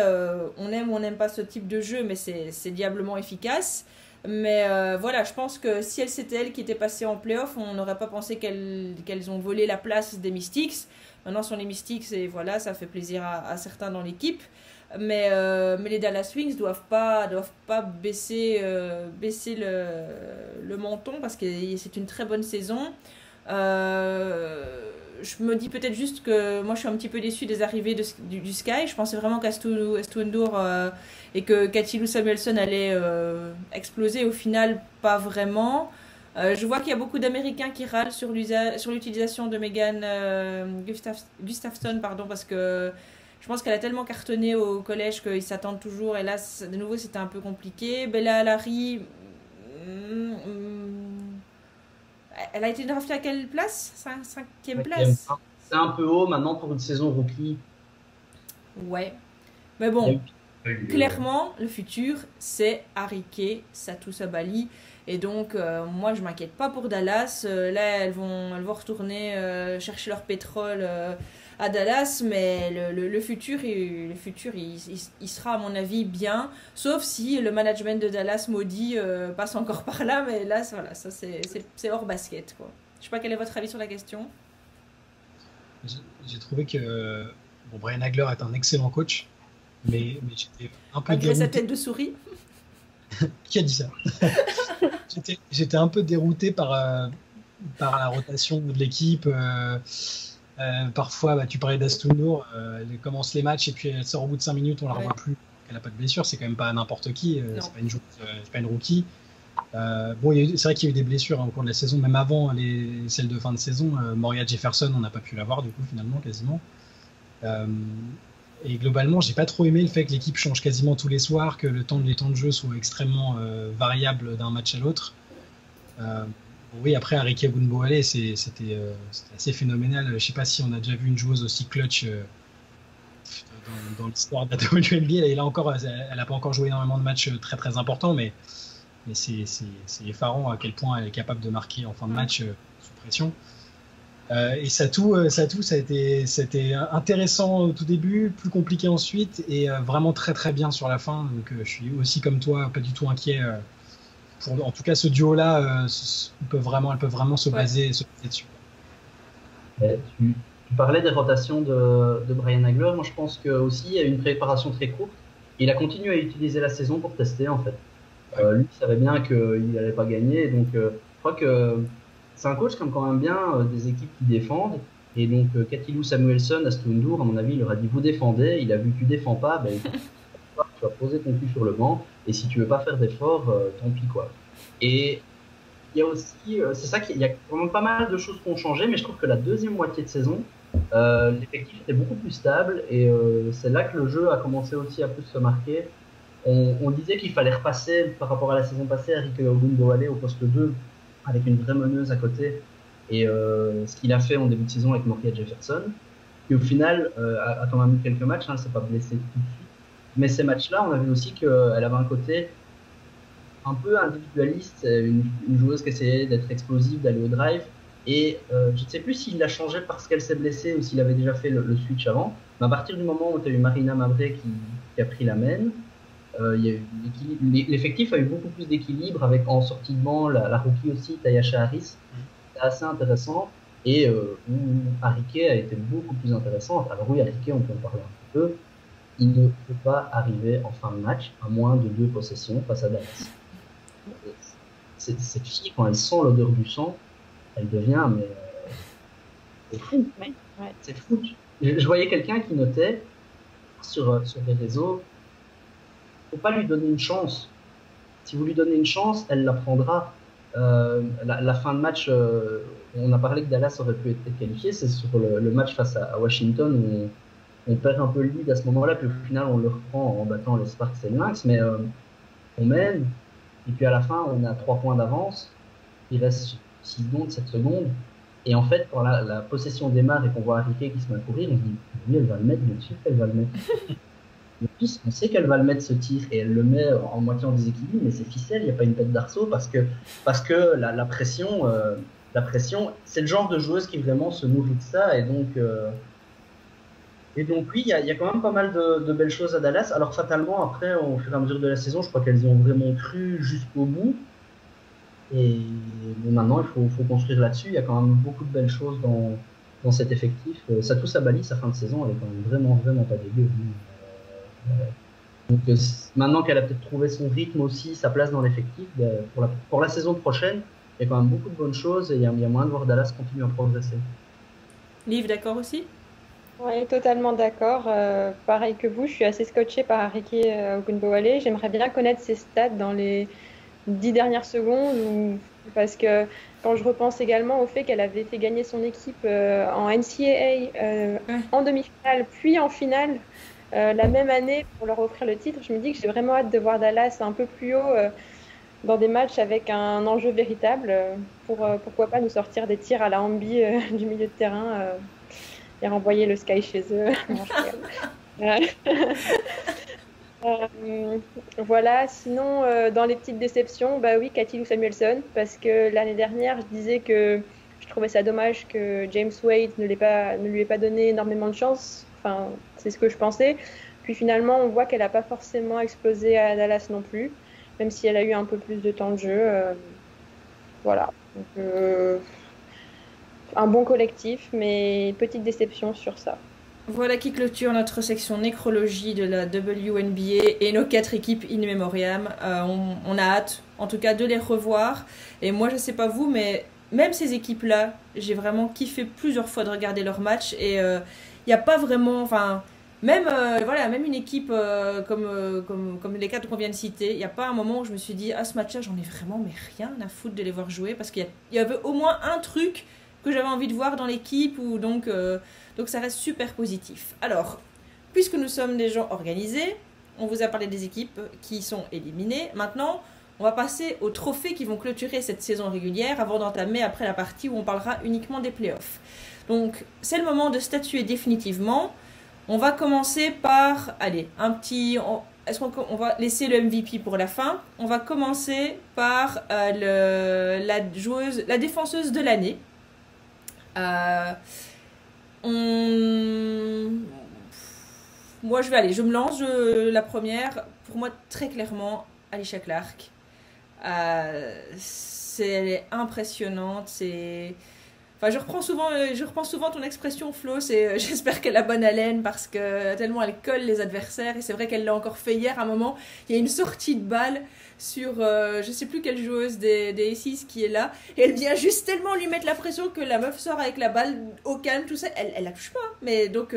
on aime ou on n'aime pas ce type de jeu, mais c'est diablement efficace. Mais voilà, je pense que si c'était elles qui étaient passées en play-off, on n'aurait pas pensé qu'elles ont volé la place des Mystics. Maintenant, ce sont les Mystics, et voilà, ça fait plaisir à certains dans l'équipe. Mais les Dallas Wings doivent pas baisser le menton, parce que c'est une très bonne saison. Je me dis peut-être juste que moi je suis un petit peu déçue des arrivées du Sky. Je pensais vraiment qu'Astu Ndour et que Cathy Lou Samuelson allait exploser. Au final, pas vraiment. Je vois qu'il y a beaucoup d'Américains qui râlent sur l'utilisation de Megan Gustafson, parce que Je pense qu'elle a tellement cartonné au collège qu'ils s'attendent toujours. Et là, de nouveau, c'était un peu compliqué. Bella Alari, elle a été draftée à quelle place? Cinquième place? C'est un peu haut maintenant pour une saison rookie. Ouais. Mais bon, clairement, le futur, c'est Arike, Satou Sabali. Et donc, moi, je m'inquiète pas pour Dallas. Là, elles vont retourner chercher leur pétrole à Dallas. Mais le futur, il sera, à mon avis, bien. Sauf si le management de Dallas maudit passe encore par là. Mais là, voilà, ça, c'est hors basket, quoi. Je sais pas quel est votre avis sur la question. J'ai trouvé que Brian Hagler est un excellent coach, mais j'étais un peu malgré sa tête de souris. Qui a dit ça? J'étais un peu dérouté par la rotation de l'équipe. Parfois, tu parlais d'Astundur, elle commence les matchs et puis elle sort au bout de 5 minutes, on la revoit plus. Elle n'a pas de blessure, c'est quand même pas n'importe qui, c'est pas une rookie. C'est vrai qu'il y a eu des blessures au cours de la saison, même avant celles de fin de saison. Moria Jefferson, on n'a pas pu l'avoir du coup finalement quasiment. Et globalement, j'ai pas trop aimé le fait que l'équipe change quasiment tous les soirs, que les temps de jeu soient extrêmement variables d'un match à l'autre. Oui, après Arike Ogunbowale, c'était assez phénoménal. Je sais pas si on a déjà vu une joueuse aussi clutch dans l'histoire de la WNBA. Et là encore, elle n'a pas encore joué énormément de matchs très très importants, mais c'est effarant à quel point elle est capable de marquer en fin de match sous pression. Et Satou, ça a été intéressant au tout début, plus compliqué ensuite, et vraiment très très bien sur la fin. Donc je suis aussi comme toi, pas du tout inquiet. En tout cas, ce duo-là, elles peuvent vraiment se baser dessus. Tu parlais des rotations de Brian Hagler. Moi, je pense qu'aussi, il y a une préparation très courte. Il a continué à utiliser la saison pour tester, en fait. Lui, il savait bien qu'il n'allait pas gagner. Donc, je crois que c'est un coach qui aime quand même bien des équipes qui défendent. Et donc, Katilou Samuelson, à Stundur, à mon avis, il leur a dit « Vous défendez ». Il a vu que tu défends pas, tu vas poser ton cul sur le banc. Et si tu veux pas faire d'efforts, tant pis, quoi. Et il y a aussi, c'est ça qu'il y a vraiment pas mal de choses qui ont changé, mais je trouve que la deuxième moitié de saison, l'effectif était beaucoup plus stable. Et c'est là que le jeu a commencé aussi à plus se marquer. On disait qu'il fallait repasser par rapport à la saison passée, Arike Ogunbowale au poste 2, avec une vraie meneuse à côté. Et ce qu'il a fait en début de saison avec Moria Jefferson, qui au final a quand même eu quelques matchs, elle ne s'est pas blessée tout de suite. Mais ces matchs-là, on a vu aussi qu'elle avait un côté un peu individualiste, une joueuse qui essayait d'être explosive, d'aller au drive. Et je ne sais plus s'il l'a changé parce qu'elle s'est blessée ou s'il avait déjà fait le switch avant. Mais à partir du moment où tu as eu Marina Mabré qui a pris la main, l'effectif a eu beaucoup plus d'équilibre avec en sortie de banc la rookie aussi, Tayasha Harris. C'est assez intéressant. Et où Arike a été beaucoup plus intéressant. Alors oui, Arike, on peut en parler un peu. Il ne peut pas arriver en fin de match à moins de 2 possessions face à Dallas. Cette fille, quand elle sent l'odeur du sang, elle devient, mais c'est fou. Ouais. C'est fou. Je voyais quelqu'un qui notait sur les réseaux, faut pas lui donner une chance. Si vous lui donnez une chance, elle la prendra. La fin de match, on a parlé que Dallas aurait pu être qualifié, c'est sur le match face à Washington où on perd un peu le lead à ce moment-là, puis au final on le reprend en battant les Sparks et le Lynx, mais on mène, et puis à la fin on a 3 points d'avance, il reste 6 secondes, 7 secondes, et en fait quand la possession démarre et qu'on voit Arike qui se met à courir, on se dit oui, elle va le mettre, bien sûr qu'elle va le mettre. Et puis on sait qu'elle va le mettre ce tir, et elle le met en moitié en déséquilibre, mais c'est ficelle, il n'y a pas une tête d'arceau, parce que la pression, c'est le genre de joueuse qui vraiment se nourrit de ça, et donc oui, il y a quand même pas mal de belles choses à Dallas. Alors fatalement, après, au fur et à mesure de la saison, je crois qu'elles y ont vraiment cru jusqu'au bout. Et bon, maintenant, il faut construire là-dessus. Il y a quand même beaucoup de belles choses dans cet effectif. Satou Sabali, sa fin de saison, elle est quand même vraiment, vraiment pas dégueu. Donc maintenant qu'elle a peut-être trouvé son rythme aussi, sa place dans l'effectif, pour la saison prochaine, il y a quand même beaucoup de bonnes choses et il y a moyen de voir Dallas continuer à progresser. Liv, d'accord aussi? Oui, totalement d'accord. Pareil que vous, je suis assez scotchée par Arike Ogunbowale. J'aimerais bien connaître ses stats dans les 10 dernières secondes ou Parce que quand je repense également au fait qu'elle avait fait gagner son équipe en NCAA en demi-finale, puis en finale la même année pour leur offrir le titre, je me dis que j'ai vraiment hâte de voir Dallas un peu plus haut dans des matchs avec un enjeu véritable pour pourquoi pas nous sortir des tirs à la Hamby du milieu de terrain et renvoyer le Sky chez eux. Non, je rigole. Voilà, sinon dans les petites déceptions, bah oui, Cathy Lou Samuelson, parce que l'année dernière, je disais que je trouvais ça dommage que James Wade ne lui ait pas donné énormément de chance. Enfin, c'est ce que je pensais. Puis finalement, on voit qu'elle n'a pas forcément explosé à Dallas non plus, même si elle a eu un peu plus de temps de jeu. Voilà. Donc, un bon collectif, mais petite déception sur ça. Voilà qui clôture notre section nécrologie de la WNBA et nos 4 équipes in memoriam. On a hâte, en tout cas, de les revoir. Et moi, je sais pas vous, mais même ces équipes-là, j'ai vraiment kiffé plusieurs fois de regarder leurs matchs. Et il n'y a pas vraiment... Enfin, même, voilà, même une équipe comme les 4 qu'on vient de citer, il n'y a pas un moment où je me suis dit, ah, ce match-là, j'en ai vraiment mais rien à foutre de les voir jouer. Parce qu'il y avait au moins un truc que j'avais envie de voir dans l'équipe, ou donc ça reste super positif. Alors, puisque nous sommes des gens organisés, on vous a parlé des équipes qui sont éliminées. Maintenant, on va passer aux trophées qui vont clôturer cette saison régulière avant d'entamer après la partie où on parlera uniquement des playoffs. Donc, c'est le moment de statuer définitivement. On va commencer par, allez, est-ce qu'on va laisser le MVP pour la fin? On va commencer par la défenseuse de l'année. Moi je me lance la première. Pour moi, très clairement, Alysha Clark. Elle est impressionnante. Enfin, je reprends souvent ton expression, Flo, c'est j'espère qu'elle a bonne haleine, parce que tellement elle colle les adversaires. Et c'est vrai qu'elle l'a encore fait hier à un moment. Il y a une sortie de balle sur je sais plus quelle joueuse des Aces qui est là, et elle vient juste tellement lui mettre la pression que la meuf sort avec la balle au calme, tout ça, elle la touche pas. Mais donc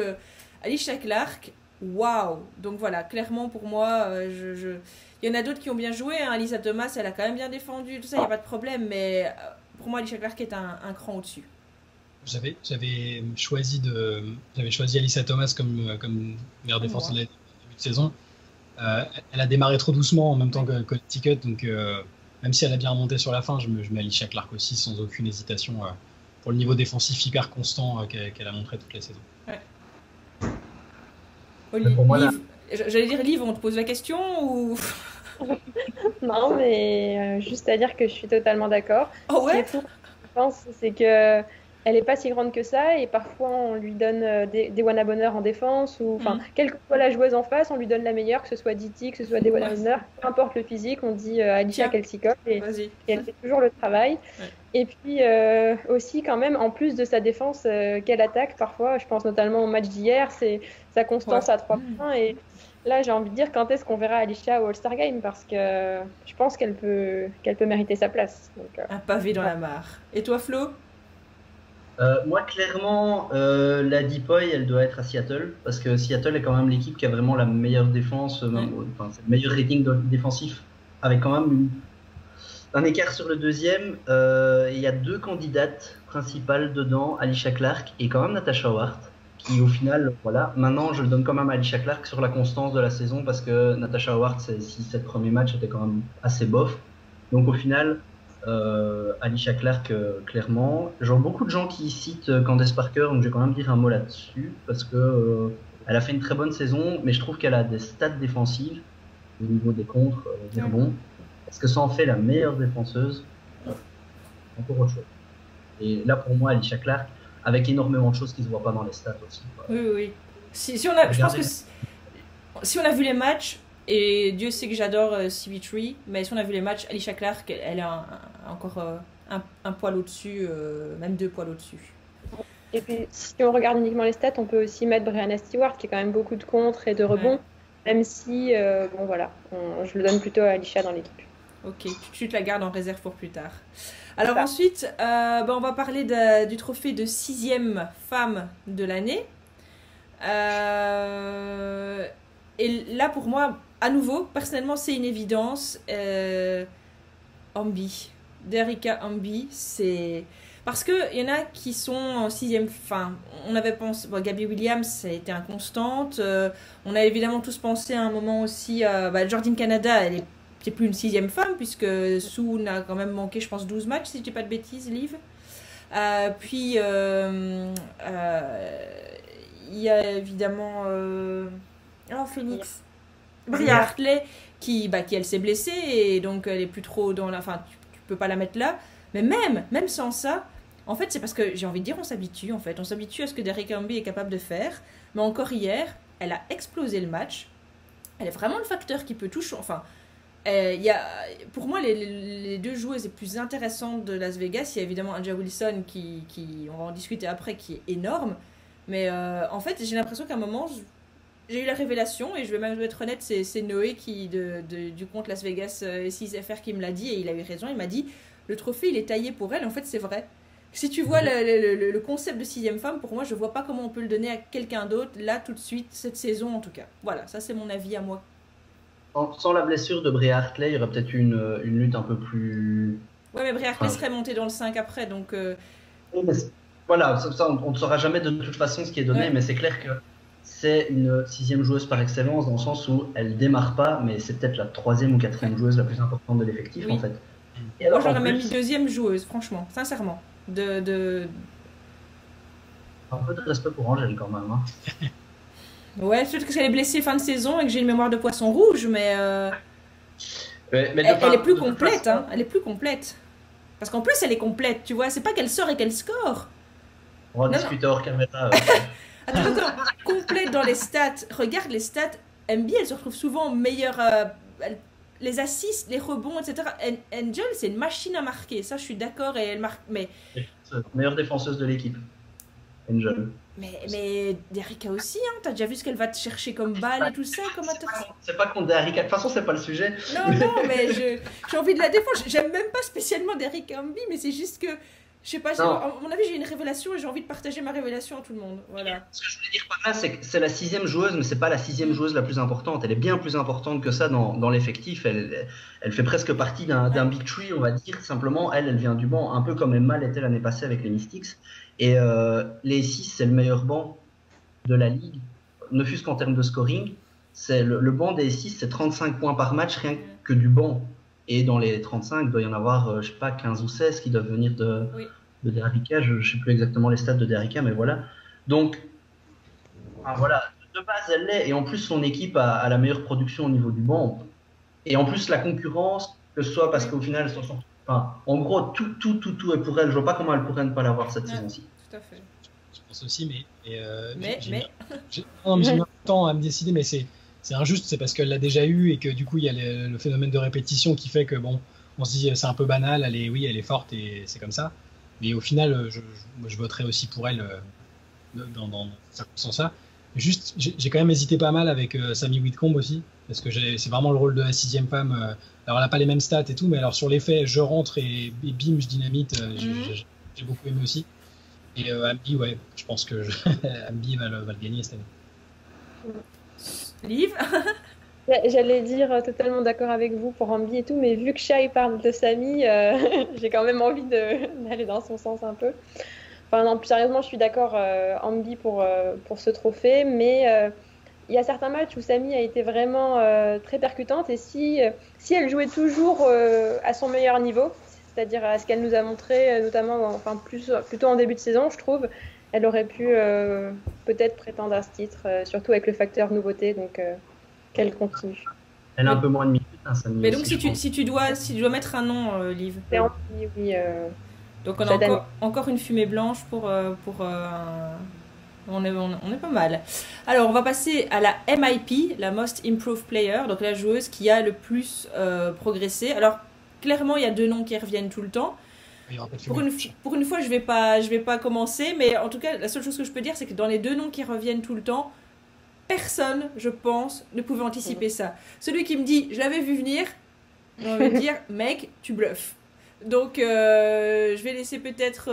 Alysha Clark, waouh. Donc voilà, clairement pour moi, il y en a d'autres qui ont bien joué, hein. Alyssa Thomas, elle a quand même bien défendu, tout ça, il n'y a pas de problème, mais pour moi Alysha Clark est un cran au-dessus. J'avais choisi Alyssa Thomas comme meilleure défenseuse de la début de saison. Elle a démarré trop doucement en même temps que Connecticut, donc même si elle a bien remonté sur la fin, je mets Alysha Clark aussi sans aucune hésitation pour le niveau défensif hyper constant qu'elle a montré toute la saison. Ouais. J'allais dire, Liv, on te pose la question ou... Non, mais juste à dire que je suis totalement d'accord. Oh ouais. Ce qui est fou, je pense, c'est que elle est pas si grande que ça, et parfois on lui donne des Wanna-Bonner en défense, ou enfin, quelle que soit la joueuse en face, on lui donne la meilleure, que ce soit Diti, que ce soit des Wanna-Bonner, peu importe le physique, on dit Alysha qu'elle s'y colle, et elle fait toujours le travail. Ouais. Et puis aussi quand même, en plus de sa défense, qu'elle attaque parfois, je pense notamment au match d'hier, c'est sa constance à 3 points, et là j'ai envie de dire quand est-ce qu'on verra Alysha au All-Star Game, parce que je pense qu'elle peut mériter sa place. Donc, un pavé dans la mare. Et toi, Flo? Moi, clairement, la Deepoy, elle doit être à Seattle, parce que Seattle est quand même l'équipe qui a vraiment la meilleure défense, enfin, c'est le meilleur rating défensif, avec quand même un écart sur le deuxième. Il y a 2 candidates principales dedans, Alysha Clark et quand même Natasha Howard, qui au final, voilà, maintenant je le donne quand même à Alysha Clark sur la constance de la saison, parce que Natasha Howard, ses 6-7 premiers matchs étaient quand même assez bof. Donc au final, Alysha Clark, clairement. Genre beaucoup de gens qui citent Candace Parker, donc je vais quand même dire un mot là-dessus, parce que elle a fait une très bonne saison, mais je trouve qu'elle a des stats défensives au niveau des contres, des rebonds. Est-ce que ça en fait la meilleure défenseuse? Encore autre chose. Et là pour moi, Alysha Clark, avec énormément de choses qui se voient pas dans les stats aussi. Oui. Je pense que si on a vu les matchs, et Dieu sait que j'adore CB3, mais si on a vu les matchs, Alysha Clark, elle a encore un poil au-dessus, même 2 poils au-dessus. Et puis, si on regarde uniquement les stats, on peut aussi mettre Breanna Stewart, qui a quand même beaucoup de contres et de rebonds, même si, bon voilà, je le donne plutôt à Alysha dans l'équipe. Ok, tu te la gardes en réserve pour plus tard. Alors ensuite, on va parler du trophée de 6e femme de l'année. Et là, pour moi, à nouveau, personnellement, c'est une évidence. Hamby. d'Erika Hamby, c'est... Parce qu'il y en a qui sont en sixième... Enfin, on avait pensé... Bon, Gabby Williams, ça a été inconstante. On a évidemment tous pensé à un moment aussi... Jordyn Canada, c'est plus une sixième femme, puisque Sue a quand même manqué, je pense, 12 matchs, si je dis pas de bêtises, Liv. Puis, il y a évidemment... Phoenix. Bria Hartley, qui elle s'est blessée, et donc elle est plus trop dans la... Enfin, tu peux pas la mettre là. Mais même sans ça... En fait, c'est parce que, j'ai envie de dire, on s'habitue, en fait. On s'habitue à ce que Derek Hamby est capable de faire. Mais encore hier, elle a explosé le match. Elle est vraiment le facteur qui peut tout changer. Enfin, pour moi, les deux joueuses les plus intéressantes de Las Vegas, il y a évidemment A'ja Wilson, qui, on va en discuter après, qui est énorme. Mais en fait, j'ai l'impression qu'à un moment, j'ai eu la révélation, et je vais même être honnête, c'est Noé du compte Las Vegas SISFR qui me l'a dit, et il a eu raison. Il m'a dit, le trophée, il est taillé pour elle. En fait, c'est vrai. Si tu vois le concept de sixième femme, pour moi, je vois pas comment on peut le donner à quelqu'un d'autre, là, tout de suite, cette saison, en tout cas. Voilà, ça, c'est mon avis à moi. Sans la blessure de Bria Hartley, il y aurait peut-être eu une lutte un peu plus... Ouais, mais Bria Hartley serait montée dans le 5 après, donc... Voilà, ça, on ne saura jamais de toute façon ce qui est donné, mais c'est clair que c'est une sixième joueuse par excellence, dans le sens où elle démarre pas, mais c'est peut-être la troisième ou quatrième joueuse la plus importante de l'effectif, en fait. Et alors, moi, j'aurais même mis deuxième joueuse, franchement, sincèrement. Un peu de respect pour Angèle quand même. Hein. Ouais, peut-être qu'elle est blessée fin de saison et que j'ai une mémoire de poisson rouge, mais elle est plus complète, hein. Elle est plus complète. Parce qu'en plus, elle est complète, tu vois. C'est pas qu'elle sort et qu'elle score. On va discuter hors caméra. Attends, complète dans les stats. Regarde les stats. Hamby, elle se retrouve souvent meilleure. Les assists, les rebonds, etc. Angel, c'est une machine à marquer. Ça, je suis d'accord. Et elle marque. Mais... meilleure défenseuse de l'équipe. Angel. Mais Derricka aussi, hein. T'as déjà vu ce qu'elle va te chercher comme balle et tout ça, comme c'est pas contre Derricka. De toute façon, c'est pas le sujet. Non, mais j'ai envie de la défendre. J'aime même pas spécialement Derricka Hamby, mais c'est juste que. Je sais pas, à mon avis, j'ai une révélation et j'ai envie de partager ma révélation à tout le monde. Voilà. Ce que je voulais dire par là, c'est que c'est la sixième joueuse, mais c'est pas la sixième joueuse la plus importante. Elle est bien plus importante que ça dans l'effectif. Elle fait presque partie d'un big tree, on va dire. Simplement, elle vient du banc, un peu comme Emma l'était l'année passée avec les Mystics. Et les 6, c'est le meilleur banc de la ligue, ne fût-ce qu'en termes de scoring. C'est le banc des 6, c'est 35 points par match, rien que du banc. Et dans les 35, il doit y en avoir, je sais pas, 15 ou 16 qui doivent venir de Derricka. Je ne sais plus exactement les stats de Derricka, mais voilà. Donc, voilà, de base, elle l'est. Et en plus, son équipe a la meilleure production au niveau du banc. Et en plus, la concurrence, que ce soit parce qu'au final, en gros, tout est pour elle. Je vois pas comment elle pourrait ne pas l'avoir cette saison-ci. Tout à fait. Je pense aussi, mais j'ai mis un temps à me décider, mais c'est injuste, c'est parce qu'elle l'a déjà eu et que du coup il y a le phénomène de répétition qui fait que bon, on se dit c'est un peu banal, elle est forte et c'est comme ça. Mais au final, je voterai aussi pour elle dans ce sens-là. Juste, j'ai quand même hésité pas mal avec Sammy Whitcomb aussi, parce que c'est vraiment le rôle de la sixième femme. Alors elle n'a pas les mêmes stats et tout, mais alors sur les faits, je rentre et bim, je dynamite. J'ai beaucoup aimé aussi. Et Hamby, ouais, je pense que Hamby va le gagner cette année. Liv. J'allais dire totalement d'accord avec vous pour Hamby et tout, mais vu que Shai parle de Samy, j'ai quand même envie d'aller dans son sens un peu. Enfin non, plus sérieusement, je suis d'accord, Hamby pour ce trophée, mais il y a certains matchs où Samy a été vraiment très percutante, et si elle jouait toujours à son meilleur niveau, c'est-à-dire à ce qu'elle nous a montré, notamment, plutôt en début de saison, je trouve, elle aurait pu peut-être prétendre à ce titre, surtout avec le facteur nouveauté, donc qu'elle continue. Elle a un peu moins de minutes, hein, Samy. Mais donc si tu dois mettre un nom, Liv. C'est Hamby, oui. Donc on a encore une fumée blanche pour on est pas mal. Alors on va passer à la MIP, la Most Improved Player, donc la joueuse qui a le plus progressé. Alors clairement il y a deux noms qui reviennent tout le temps. Pour une fois je vais pas commencer, mais en tout cas la seule chose que je peux dire c'est que dans les deux noms qui reviennent tout le temps, personne, je pense, ne pouvait anticiper ça. Celui qui me dit je l'avais vu venir, j'ai envie de dire mec tu bluffes. Donc, je vais laisser peut-être...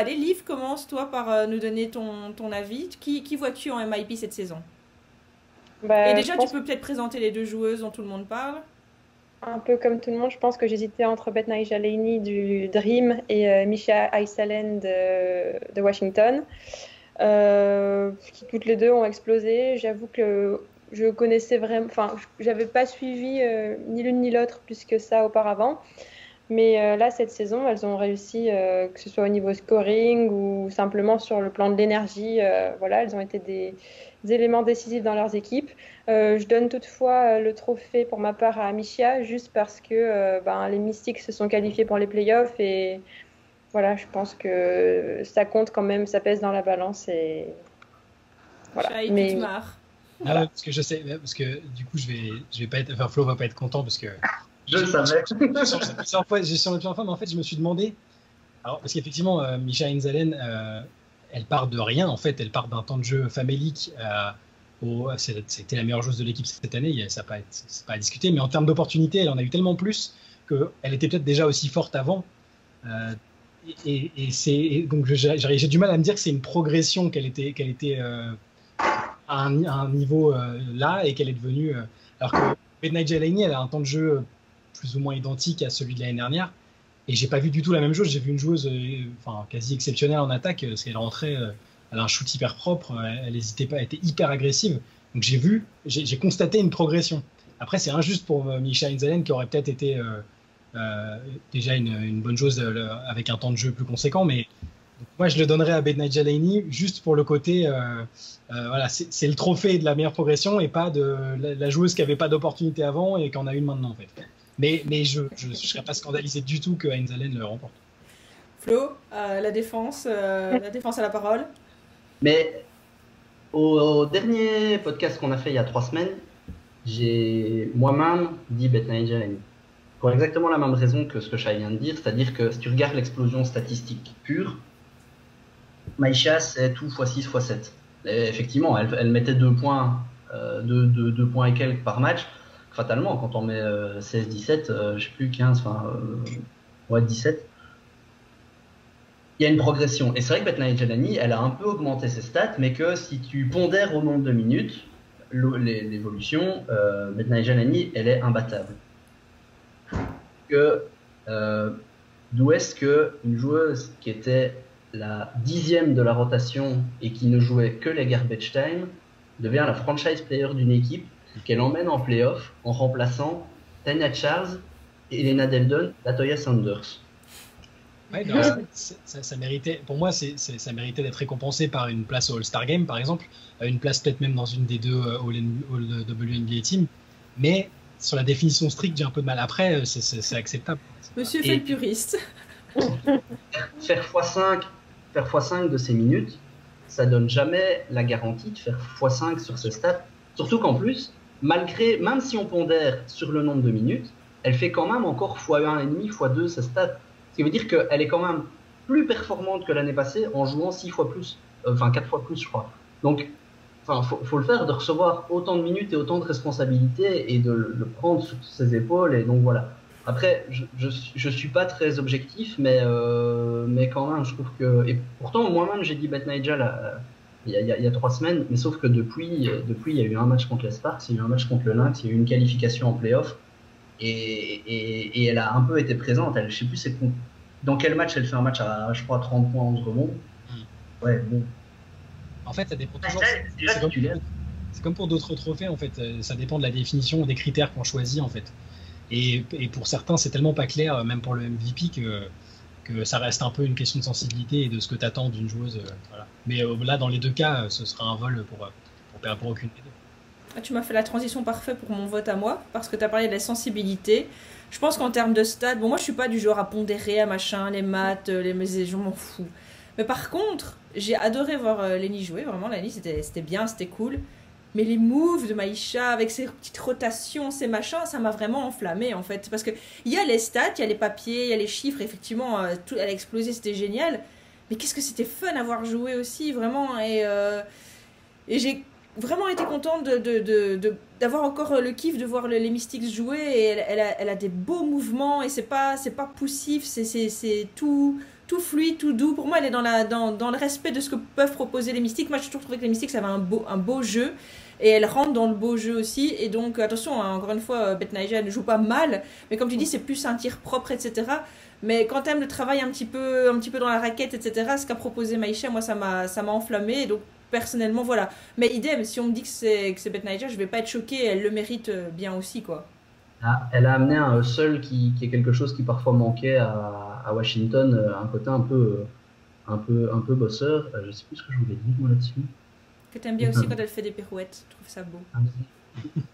les livres, commence toi par nous donner ton avis. Qui vois-tu en MIP cette saison? Et déjà, tu peux peut-être présenter les deux joueuses dont tout le monde parle. un peu comme tout le monde, je pense que j'hésitais entre Betnijah Laney du Dream et Misha Aisalen de Washington, qui toutes les deux ont explosé. J'avoue que je connaissais vraiment, enfin, j'avais pas suivi ni l'une ni l'autre plus que ça auparavant. Mais là, cette saison, elles ont réussi, que ce soit au niveau scoring ou simplement sur le plan de l'énergie. Voilà, elles ont été des éléments décisifs dans leurs équipes. Je donne toutefois le trophée pour ma part à Amicia, juste parce que les Mystics se sont qualifiés pour les playoffs. Et voilà, je pense que ça compte quand même, ça pèse dans la balance. Et voilà. Shai, Mais tu te marres. Ah ouais, parce que je sais, parce que du coup, je vais pas être, enfin, Flo va pas être content parce que Je le savais. j'ai changé plusieurs fois, mais en fait, je me suis demandé. Alors, parce qu'effectivement, Misha Ainzalen, elle part de rien. En fait, elle part d'un temps de jeu famélique. C'était la meilleure joueuse de l'équipe cette année. Ça n'a pas à discuter. Mais en termes d'opportunités, elle en a eu tellement plus qu'elle était peut-être déjà aussi forte avant. Donc, j'ai du mal à me dire que c'est une progression qu'elle était à un niveau là et qu'elle est devenue. Alors que Betnijah Laney, elle a un temps de jeu plus ou moins identique à celui de l'année dernière. Et j'ai pas vu du tout la même chose. J'ai vu une joueuse quasi exceptionnelle en attaque. Parce qu'elle rentrait, elle a un shoot hyper propre, elle n'hésitait pas, elle était hyper agressive. Donc j'ai constaté une progression. Après, c'est injuste pour Misha Ainzalen qui aurait peut-être été déjà une bonne joueuse avec un temps de jeu plus conséquent. Mais moi, je le donnerais à Betnijah Laney juste pour le côté, voilà, c'est le trophée de la meilleure progression et pas de la joueuse qui n'avait pas d'opportunité avant et qui en a une maintenant en fait. Mais je ne serais pas scandalisé du tout que Ainzalen le remporte. Flo, la défense à la parole. Mais au dernier podcast qu'on a fait il y a 3 semaines, j'ai moi-même dit Betnijah Laney. Pour exactement la même raison que ce que Shai vient de dire, c'est-à-dire que si tu regardes l'explosion statistique pure, Maïcha c'est tout x6 x7. Et effectivement, elle mettait 2 points, 2 points et quelques par match. Fatalement, quand on met 16-17, je sais plus, 15, ouais, 17, il y a une progression. Et c'est vrai que Betnijah Laney, elle a un peu augmenté ses stats, mais que si tu pondères au nombre de minutes, l'évolution, Betnijah Laney, elle est imbattable. D'où est-ce qu'une joueuse qui était la 10e de la rotation et qui ne jouait que les garbage time devient la franchise player d'une équipe qu'elle emmène en playoff en remplaçant Tanya Charles, Elena Deldon, Latoya Sanders. Ouais, ça méritait, pour moi, ça méritait d'être récompensé par une place au All-Star Game, par exemple, une place peut-être même dans une des deux All-WNBA Team, mais sur la définition stricte, j'ai un peu de mal. Après, c'est acceptable. Monsieur fait le puriste. Faire x5 de ces minutes, ça donne jamais la garantie de faire x5 sur ce stats, surtout qu'en plus, même si on pondère sur le nombre de minutes, elle fait quand même encore x1,5, x2 ce stats. Ce qui veut dire qu'elle est quand même plus performante que l'année passée en jouant 6 fois plus, 4 fois plus, je crois. Donc, faut le faire, de recevoir autant de minutes et autant de responsabilités et de le prendre sur ses épaules. Et donc voilà. Après, je suis pas très objectif, mais quand même, je trouve que. Et pourtant, moi-même, j'ai dit Betnijah il y a 3 semaines, mais sauf que depuis, il y a eu un match contre les Sparks, il y a eu un match contre le Lynx, il y a eu une qualification en playoff. Et elle a un peu été présente. Je sais plus dans quel match elle fait un match à, je crois, 30 points, 11 rebonds. Ouais, bon. En fait, ça dépend toujours. C'est comme pour d'autres trophées, en fait. Ça dépend de la définition, des critères qu'on choisit, en fait. Et pour certains, c'est tellement pas clair, même pour le MVP, que ça reste un peu une question de sensibilité et de ce que tu attends d'une joueuse. Voilà. Mais là, dans les deux cas, ce sera un vol pour aucune des deux. Tu m'as fait la transition parfaite pour mon vote à moi, parce que tu as parlé de la sensibilité. Je pense qu'en termes de stats, bon, moi je suis pas du genre à pondérer, à machin, les maths, je m'en fous. Mais par contre, j'ai adoré voir Laney jouer, vraiment, Laney c'était bien, c'était cool. Mais les moves de Maïcha, avec ses petites rotations, ses machins, ça m'a vraiment enflammé en fait. Parce qu'il y a les stats, il y a les papiers, il y a les chiffres, effectivement, elle a explosé, c'était génial. Mais qu'est-ce que c'était fun à voir jouer aussi, vraiment. Et j'ai vraiment été contente d'avoir encore le kiff de voir les Mystics jouer. Et elle a des beaux mouvements et c'est pas poussif, c'est tout tout fluide, tout doux. Pour moi, elle est dans le respect de ce que peuvent proposer les Mystiques. Moi, j'ai toujours trouvé que les Mystiques, ça avait un beau jeu. Et elle rentre dans le beau jeu aussi. Et donc, attention, hein, encore une fois, Beth Nyjah ne joue pas mal. Mais comme tu dis, c'est plus un tir propre, etc. Mais quand tu aimes le travail un petit peu dans la raquette, etc., ce qu'a proposé Maïcha, moi, ça m'a enflammé. Et donc, personnellement, voilà. Mais idem, si on me dit que c'est Beth Nyjah, je vais pas être choquée. Elle le mérite bien aussi, quoi. Ah, elle a amené un hustle qui est quelque chose qui parfois manquait à Washington, un côté un peu bosseur. Je sais plus ce que je voulais dire moi là-dessus. Que t'aimes bien aussi quand elle fait des pirouettes, je trouve ça beau.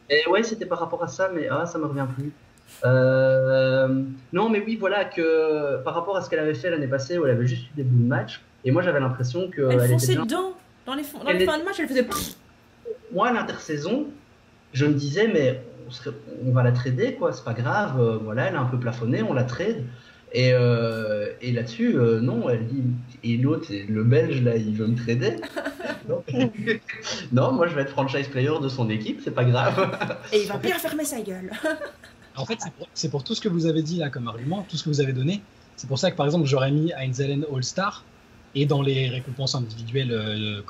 Et ouais, c'était par rapport à ça, mais ça me revient plus. Non, mais oui, voilà, que par rapport à ce qu'elle avait fait l'année passée, où elle avait juste eu des bouts de match, et moi j'avais l'impression que elle fonçait dedans, dans les fins de match, elle faisait. Moi, à l'intersaison, je me disais, mais on va la trader, quoi, c'est pas grave, voilà, elle est un peu plafonnée, on la trade. Et là-dessus, non, elle dit, et l'autre, le Belge, là, il veut me trader. Non, moi je vais être franchise player de son équipe, c'est pas grave. Et il va bien fermer sa gueule. En fait, c'est pour tout ce que vous avez dit là comme argument, tout ce que vous avez donné. C'est pour ça que par exemple, j'aurais mis Heinz Allen All-Star et dans les récompenses individuelles,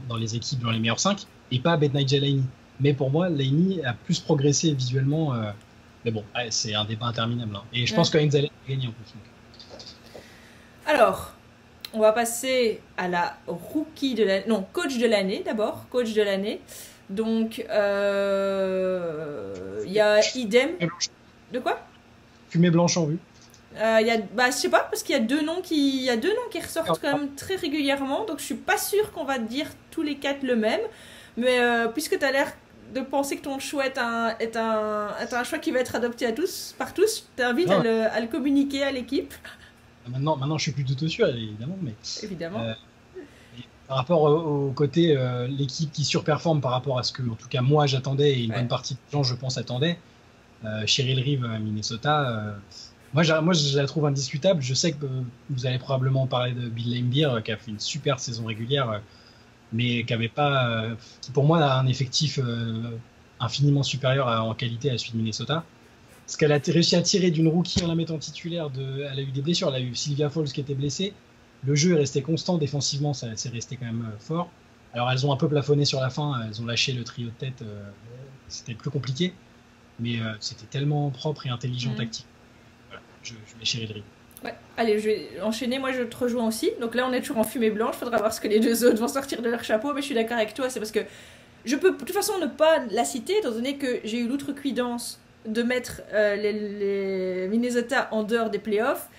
dans les équipes, dans les meilleurs 5, et pas Beth Nyjah Laney. Mais pour moi, Laney a plus progressé visuellement. Mais bon, c'est un débat interminable. Hein. Et je pense que Heinz Allen a gagné en plus. Donc. Alors, on va passer à la rookie de l'année. Non, coach de l'année d'abord. Coach de l'année. Donc, il y a idem. De quoi ? Fumée blanche en vue. Je sais pas, parce qu'il y a deux noms qui ressortent quand même très régulièrement. Donc, je suis pas sûre qu'on va dire tous les 4 le même. Mais puisque tu as l'air de penser que ton choix est un choix qui va être adopté par tous, je t'invite à le communiquer à l'équipe. Maintenant, je suis plus tout sûr, évidemment. Mais, évidemment. Par rapport au côté l'équipe qui surperforme par rapport à ce que, en tout cas, moi j'attendais et une bonne partie des gens, je pense, attendaient. Cheryl Reeve à Minnesota. Moi, je la trouve indiscutable. Je sais que vous allez probablement parler de Bill Laimbeer, qui a fait une super saison régulière, mais qui avait pas, qui pour moi a un effectif infiniment supérieur en qualité à celui de Minnesota. Ce qu'elle a réussi à tirer d'une rookie en la mettant titulaire, elle a eu des blessures. Elle a eu Sylvia Fowles qui était blessée. Le jeu est resté constant défensivement, c'est resté quand même fort. Alors elles ont un peu plafonné sur la fin, elles ont lâché le trio de tête, c'était plus compliqué, mais c'était tellement propre et intelligent tactique. Voilà, je mets Cheryl Reeve. Ouais. Allez, je vais enchaîner, moi je te rejoins aussi. Donc là on est toujours en fumée blanche, faudra voir ce que les deux autres vont sortir de leur chapeau, mais je suis d'accord avec toi, c'est parce que je peux de toute façon ne pas la citer, étant donné que j'ai eu l'outrecuidance de mettre les Minnesota en dehors des playoffs.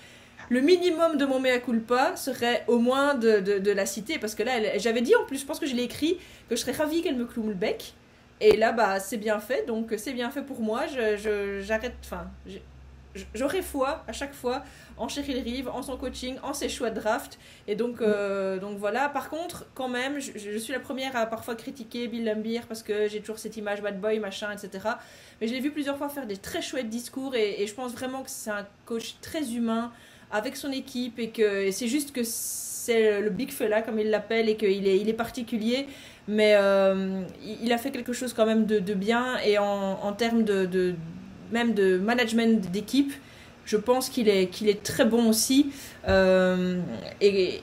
Le minimum de mon mea culpa serait au moins de la citer, parce que là, j'avais dit en plus, je pense que je l'ai écrit, que je serais ravie qu'elle me cloue le bec. Et là, c'est bien fait, donc c'est bien fait pour moi. J'arrête, j'aurai foi à chaque fois en Cheryl Reeve, en son coaching, en ses choix de draft. Et donc voilà. Par contre, quand même, je suis la première à parfois critiquer Bill Laimbeer parce que j'ai toujours cette image bad boy, machin, etc. Mais je l'ai vu plusieurs fois faire des très chouettes discours et je pense vraiment que c'est un coach très humain avec son équipe et c'est juste que c'est le big fella comme il l'appelle et qu'il est particulier, mais il a fait quelque chose quand même de bien et en termes même de management d'équipe, je pense qu'il est très bon aussi et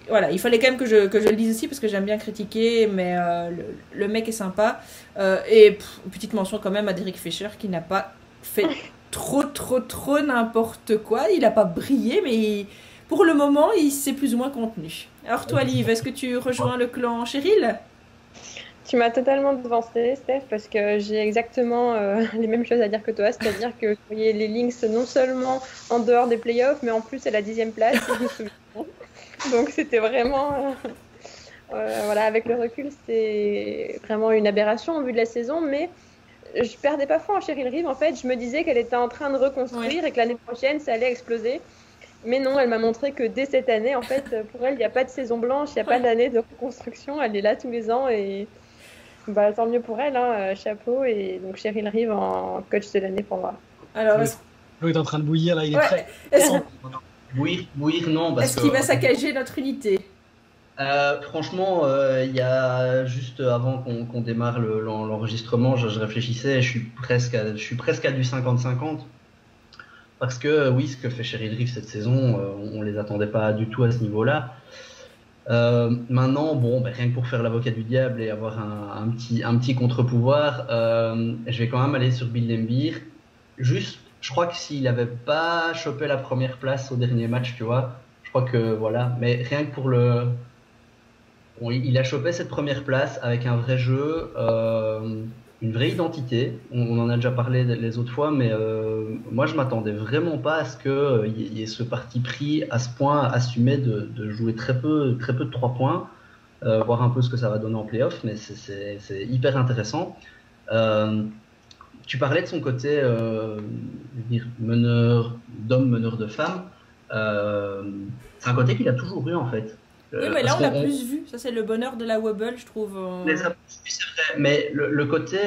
voilà, il fallait quand même que je le dise aussi parce que j'aime bien critiquer, mais le mec est sympa et petite mention quand même à Derek Fisher qui n'a pas fait trop n'importe quoi. Il n'a pas brillé, mais pour le moment, il s'est plus ou moins contenu. Alors toi, Liv, est-ce que tu rejoins le clan Cheryl ? Tu m'as totalement devancé, Steph, parce que j'ai exactement les mêmes choses à dire que toi, c'est-à-dire que je voyais les Lynx non seulement en dehors des playoffs, mais en plus à la 10e place, si je me souviens. Donc c'était vraiment... voilà, avec le recul, c'est vraiment une aberration au vu de la saison, mais je perdais pas foi en Cheryl Reeve. En fait, je me disais qu'elle était en train de reconstruire et que l'année prochaine, ça allait exploser. Mais non, elle m'a montré que dès cette année, en fait, pour elle, il n'y a pas de saison blanche, il n'y a pas d'année de reconstruction. Elle est là tous les ans et tant mieux pour elle, hein, chapeau. Et donc Cheryl Reeve en coach de l'année pour moi. Alors, l'eau est en train de bouillir, là, il est prêt. Bouillir, non. Parce Est-ce qu'il va saccager notre unité ? Franchement, il y a juste avant qu'on démarre l'enregistrement, je réfléchissais, je suis presque à du 50-50. parce que oui, ce que fait Sheridan Reeves cette saison, on les attendait pas du tout à ce niveau-là. Maintenant, bon, rien que pour faire l'avocat du diable et avoir un petit contre-pouvoir, je vais quand même aller sur Bill Laimbeer. Juste, je crois que s'il n'avait pas chopé la première place au dernier match, tu vois, je crois que voilà, mais rien que pour le... Bon, il a chopé cette première place avec un vrai jeu, une vraie identité. On en a déjà parlé les autres fois, mais moi je m'attendais vraiment pas à ce qu'il y ait ce parti pris à ce point assumé de jouer très peu de 3 points, voir un peu ce que ça va donner en playoff, mais c'est hyper intéressant. Tu parlais de son côté meneur d'hommes, meneur de femmes. C'est un côté qu'il a toujours eu en fait. Oui, mais là on l'a plus vu. Ça, c'est le bonheur de la Wobble, je trouve. C'est vrai. Mais le côté.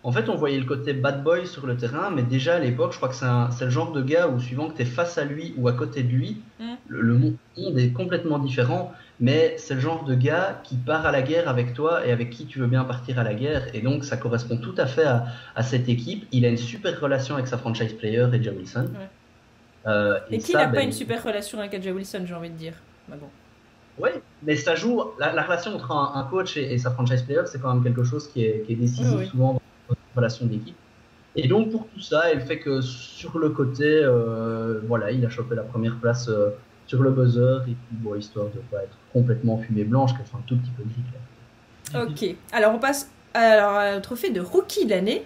En fait, on voyait le côté bad boy sur le terrain, mais déjà à l'époque, je crois que c'est le genre de gars où, suivant que tu es face à lui ou à côté de lui, le monde est complètement différent. Mais c'est le genre de gars qui part à la guerre avec toi et avec qui tu veux bien partir à la guerre. Et donc, ça correspond tout à fait à cette équipe. Il a une super relation avec sa franchise player, A'ja Wilson. Et qui n'a pas une super relation avec A'ja Wilson, j'ai envie de dire. Bah bon. Oui, mais ça joue. La relation entre un coach et sa franchise player, c'est quand même quelque chose qui est décisif souvent dans une relation d'équipe. Et donc pour tout ça, et le fait que sur le côté, voilà, il a chopé la première place sur le buzzer, et puis bon, histoire de ne pas être complètement fumée blanche, qu'elle soit un tout petit peu gris. Ok, alors on passe au trophée de rookie de l'année.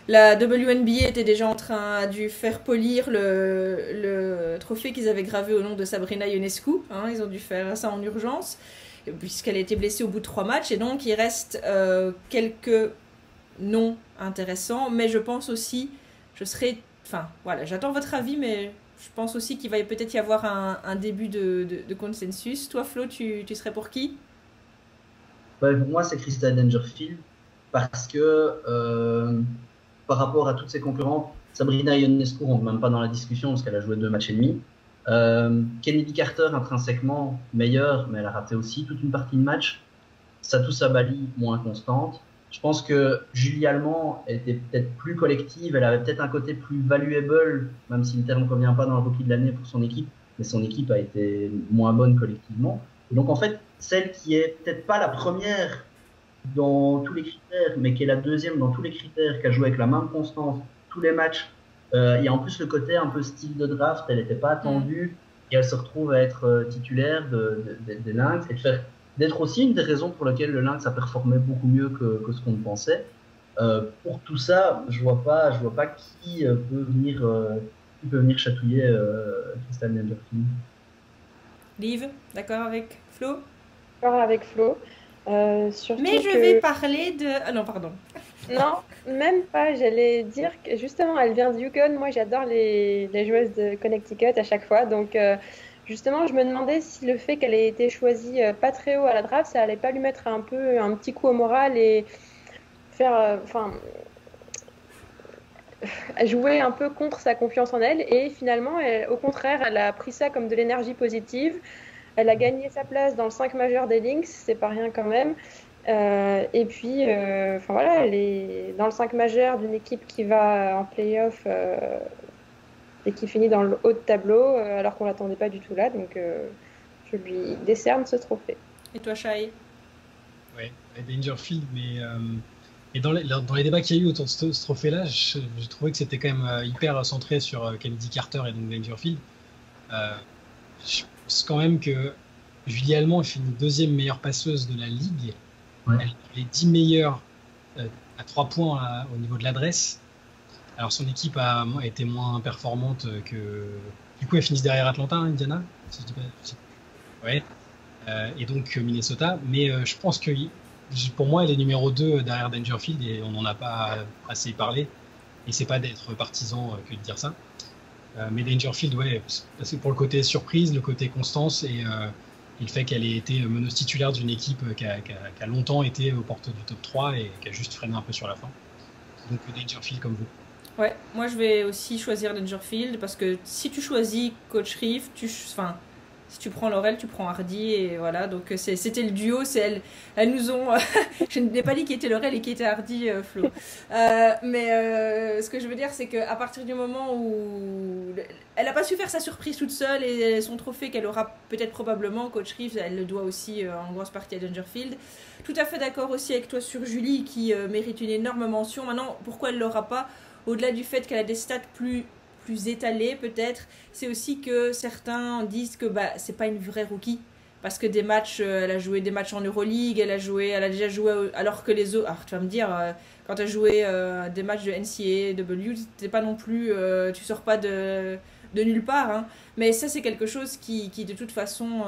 La WNBA était déjà a dû faire polir le trophée qu'ils avaient gravé au nom de Sabrina Ionescu. Ils ont dû faire ça en urgence, puisqu'elle a été blessée au bout de 3 matchs. Et donc, il reste quelques noms intéressants. Mais je pense aussi, j'attends votre avis, mais je pense aussi qu'il va peut-être y avoir un début de consensus. Toi, Flo, tu serais pour qui ? Pour moi, c'est Krista Dangerfield, parce que... par rapport à toutes ses concurrentes, Sabrina Ionescu rentre même pas dans la discussion parce qu'elle a joué 2 matchs et demi. Kennedy Carter, intrinsèquement meilleure, mais elle a raté aussi toute une partie de match. Satou Sabali, moins constante. Je pense que Julie Allemand, elle était peut-être plus collective, elle avait peut-être un côté plus valuable, même si le terme ne convient pas dans le rookie de l'année pour son équipe, mais son équipe a été moins bonne collectivement. Et donc en fait, celle qui est peut-être pas la première dans tous les critères, mais qui est la deuxième dans tous les critères, qui a joué avec la même constance tous les matchs. Il y a en plus le côté un peu style de draft, elle n'était pas attendue, et elle se retrouve à être titulaire des Lynx, et d'être aussi une des raisons pour lesquelles le Lynx a performé beaucoup mieux que ce qu'on pensait. Pour tout ça, je vois pas qui peut venir chatouiller Krista Dangerfield. Liv, d'accord avec Flo ? D'accord avec Flo. Mais je vais parler de... Ah non, pardon. Non, même pas. J'allais dire que justement, elle vient de Yukon. Moi, j'adore les joueuses de Connecticut à chaque fois. Donc, justement, je me demandais si le fait qu'elle ait été choisie pas très haut à la draft, ça allait pas lui mettre un petit coup au moral et faire... jouer un peu contre sa confiance en elle. Et finalement, au contraire, elle a pris ça comme de l'énergie positive. Elle a gagné sa place dans le 5 majeur des Lynx, c'est pas rien quand même. Et puis, elle est dans le 5 majeur d'une équipe qui va en play-off et qui finit dans le haut de tableau, alors qu'on l'attendait pas du tout là. Donc, je lui décerne ce trophée. Et toi, Shai ? Ouais, Dangerfield, mais dans les débats qu'il y a eu autour de ce trophée-là, j'ai trouvé que c'était quand même hyper centré sur Kennedy Carter et donc Dangerfield. Je pense quand même que Julie Allemand fait une 2e meilleure passeuse de la ligue. Ouais. Elle est les 10 meilleures à 3 points au niveau de l'adresse. Alors son équipe a été moins performante que... Du coup, elle finit derrière Atlanta, Indiana, si je dis pas... Ouais. Et donc Minnesota. Mais je pense que pour moi, elle est numéro 2 derrière Dangerfield et on n'en a pas assez parlé. Et c'est pas d'être partisan que de dire ça. Mais Dangerfield, ouais, c'est pour le côté surprise, le côté constance et le fait qu'elle ait été meneuse titulaire d'une équipe qui a longtemps été aux portes du top 3 et qui a juste freiné un peu sur la fin. Donc Dangerfield comme vous. Ouais, moi je vais aussi choisir Dangerfield parce que si tu choisis Coach Reeves, Si tu prends Laurel, tu prends Hardy, et voilà. Donc c'était le duo. Elles nous ont. Je n'ai pas dit qui était Laurel et qui était Hardy, Flo. Mais ce que je veux dire, c'est qu'à partir du moment où elle n'a pas su faire sa surprise toute seule et son trophée qu'elle aura peut-être probablement, Coach Reeves, elle le doit aussi en grosse partie à Dangerfield. Tout à fait d'accord aussi avec toi sur Julie qui mérite une énorme mention. Maintenant, pourquoi elle ne l'aura pas? Au-delà du fait qu'elle a des stats plus étalées peut-être, c'est aussi que certains disent que c'est pas une vraie rookie. Parce que des matchs, elle a joué des matchs en Euroleague, elle a déjà joué, alors que les autres. Alors tu vas me dire, quand tu as joué des matchs de NCAA, t'es pas non plus, tu sors pas de nulle part. Hein. Mais ça, c'est quelque chose qui de toute façon,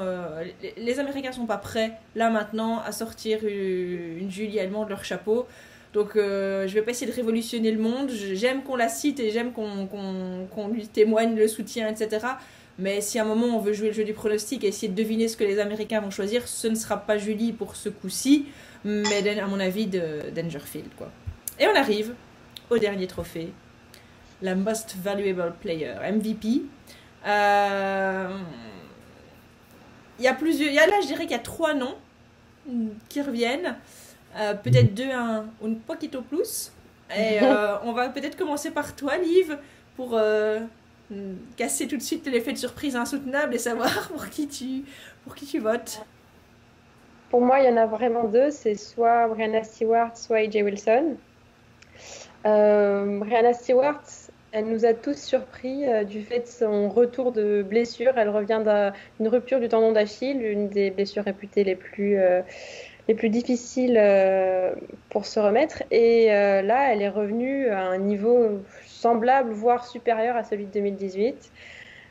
les Américains sont pas prêts, là maintenant, à sortir une Julie Allemand de leur chapeau. Donc je vais pas essayer de révolutionner le monde. J'aime qu'on la cite et j'aime qu'on lui témoigne le soutien, etc. Mais si à un moment on veut jouer le jeu du pronostic et essayer de deviner ce que les Américains vont choisir, ce ne sera pas Julie pour ce coup-ci, mais à mon avis de Dangerfield, quoi. Et on arrive au dernier trophée, la Most Valuable Player, MVP. Il y a plusieurs. Là, je dirais qu'il y a 3 noms qui reviennent. Peut-être 2, un poquito plus. Et on va peut-être commencer par toi, Liv, pour casser tout de suite l'effet de surprise insoutenable et savoir pour qui tu votes. Pour moi, il y en a vraiment 2. C'est soit Brianna Stewart, soit AJ Wilson. Brianna Stewart, elle nous a tous surpris du fait de son retour de blessure. Elle revient d'une rupture du tendon d'Achille, une des blessures réputées les plus difficiles pour se remettre. Et là, elle est revenue à un niveau semblable, voire supérieur à celui de 2018.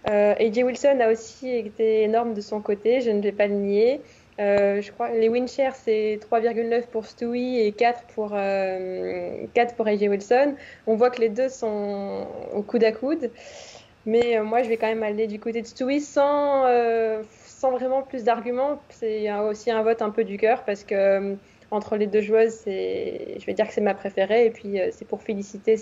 AJ Wilson a aussi été énorme de son côté, je ne vais pas le nier. Je crois les win shares, c'est 3,9 pour Stewie et 4 pour AJ Wilson. On voit que les deux sont au coude à coude. Mais moi, je vais quand même aller du côté de Stewie sans vraiment plus d'arguments. C'est aussi un vote un peu du cœur parce que entre les deux joueuses, je vais dire que c'est ma préférée. Et puis, c'est pour féliciter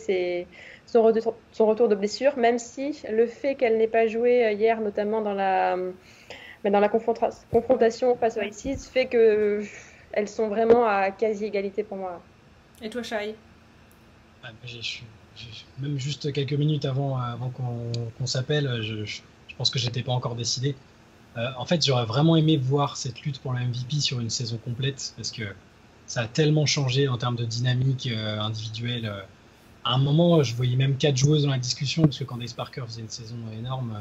son retour de blessure, même si le fait qu'elle n'ait pas joué hier, notamment dans la confrontation face aux Ices, fait qu'elles sont vraiment à quasi-égalité pour moi. Et toi, Shai? Même juste quelques minutes avant qu'on s'appelle, je pense que j'étais pas encore décidé. En fait, j'aurais vraiment aimé voir cette lutte pour le MVP sur une saison complète parce que ça a tellement changé en termes de dynamique individuelle. À un moment, je voyais même 4 joueuses dans la discussion parce que Candace Parker faisait une saison énorme.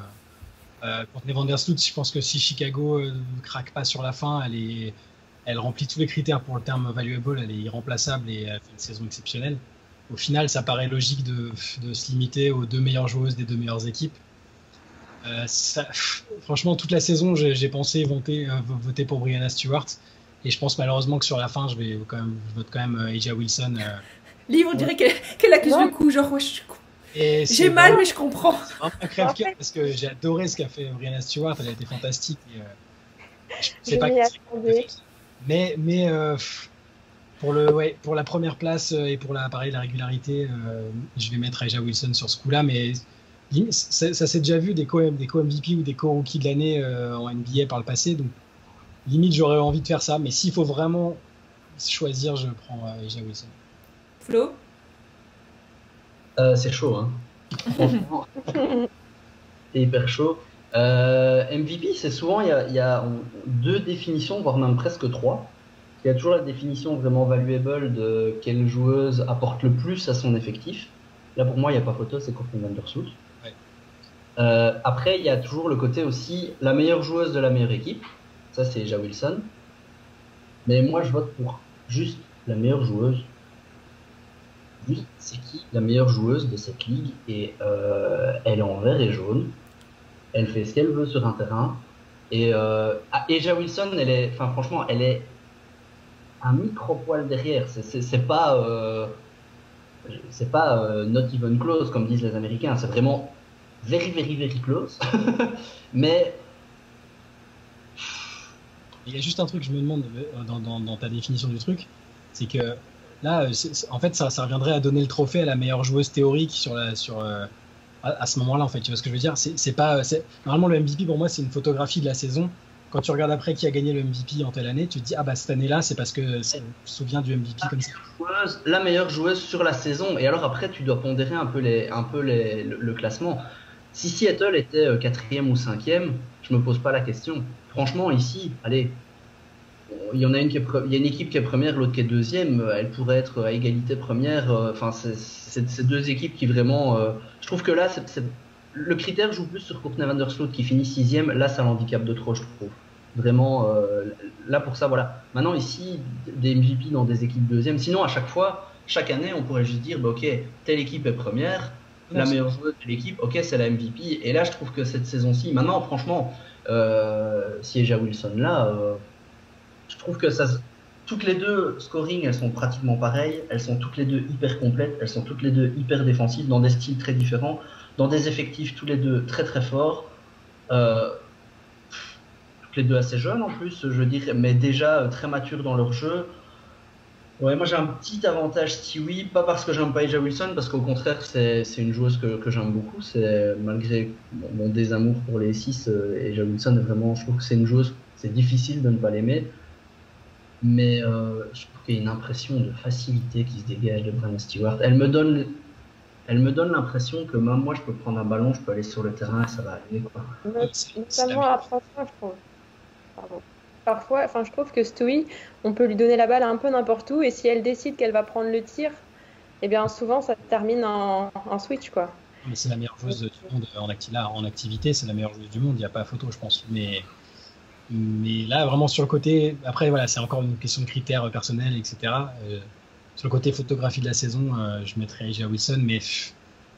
Courtney Vandersloot, je pense que si Chicago craque pas sur la fin, elle remplit tous les critères pour le terme valuable, elle est irremplaçable et elle fait une saison exceptionnelle. Au final, ça paraît logique de se limiter aux 2 meilleures joueuses des 2 meilleures équipes. Franchement, toute la saison, j'ai pensé voter pour Brianna Stewart. Et je pense malheureusement que sur la fin, je vote quand même AJ Wilson. Liv, on dirait qu'elle accuse le coup. Genre, j'ai mal, mais je comprends. C'est un crève-cœur parce que j'ai adoré ce qu'a fait Brianna Stewart. Elle a été fantastique. Je sais pas mais pour la première place et pour la régularité, je vais mettre AJ Wilson sur ce coup-là. Mais ça s'est déjà vu des co-MVP ou des co-rookies de l'année en NBA par le passé. Donc, limite, j'aurais envie de faire ça. Mais s'il faut vraiment choisir, je prends AJ Wilson. Flo? C'est chaud, hein. Franchement, c'est hyper chaud. MVP, c'est souvent, il y a 2 définitions, voire même presque 3. Il y a toujours la définition vraiment valuable de quelle joueuse apporte le plus à son effectif. Là, pour moi, il n'y a pas photo, c'est Courtney Vandersloot. Ouais. Après, il y a toujours le côté aussi la meilleure joueuse de la meilleure équipe. Ça, c'est AJ Wilson. Mais moi, je vote pour juste la meilleure joueuse. Juste, c'est qui la meilleure joueuse de cette ligue? Et elle est en vert et jaune. Elle fait ce qu'elle veut sur un terrain. Et AJ Wilson, franchement, elle est un micro-poil derrière. C'est pas not even close, comme disent les Américains. C'est vraiment very, very, very close. Mais il y a juste un truc que je me demande dans ta définition du truc, c'est que là, en fait, ça reviendrait à donner le trophée à la meilleure joueuse théorique sur à ce moment-là, en fait. Tu vois ce que je veux dire? C'est pas, normalement, le MVP, pour moi, c'est une photographie de la saison. Quand tu regardes après qui a gagné le MVP en telle année, tu te dis, ah bah cette année-là, c'est parce que tu te souviens du MVP comme ça. La meilleure joueuse sur la saison. Et alors après, tu dois pondérer un peu le classement. Si Seattle était 4e ou 5e, je me pose pas la question. Franchement, ici, allez, il y en a il y a une équipe qui est première, l'autre qui est deuxième. Elle pourrait être à égalité première. Enfin, c'est deux équipes qui vraiment. Je trouve que là, le critère joue plus sur Courtney Vandersloot qui finit 6e. Là, ça l'handicape de trop, je trouve. Vraiment, là pour ça, voilà. Maintenant, ici, des MVP dans des équipes deuxième. Sinon, à chaque fois, chaque année, on pourrait juste dire, bah, ok, telle équipe est première, la meilleure joueuse de l'équipe, ok, c'est la MVP. Et là, je trouve que cette saison-ci, maintenant, franchement, si A'ja Wilson là, je trouve que toutes les deux scoring, elles sont pratiquement pareilles. Elles sont toutes les deux hyper complètes. Elles sont toutes les deux hyper défensives dans des styles très différents, dans des effectifs tous les deux très très forts. Toutes les deux assez jeunes en plus, je veux dire, mais déjà très matures dans leur jeu. Ouais, moi j'ai un petit avantage Stewie, pas parce que j'aime pas A'ja Wilson, parce qu'au contraire c'est une joueuse que j'aime beaucoup. C'est malgré mon désamour pour les 6, A'ja Wilson est vraiment, je trouve que c'est une joueuse, c'est difficile de ne pas l'aimer. Mais je trouve qu'il y a une impression de facilité qui se dégage de Breanna Stewart. Elle me donne l'impression que même moi je peux prendre un ballon, je peux aller sur le terrain et ça va arriver, quoi. Notamment après ça, je trouve. Pardon. Parfois, enfin, je trouve que Stewie, on peut lui donner la balle un peu n'importe où et si elle décide qu'elle va prendre le tir, eh bien souvent ça termine en switch, quoi. Mais c'est la meilleure joueuse du monde en activité, c'est la meilleure joueuse du monde, il n'y a pas photo, je pense. Mais là, vraiment sur le côté, après voilà, c'est encore une question de critères personnels, etc. Sur le côté photographie de la saison, je mettrais A'ja Wilson, mais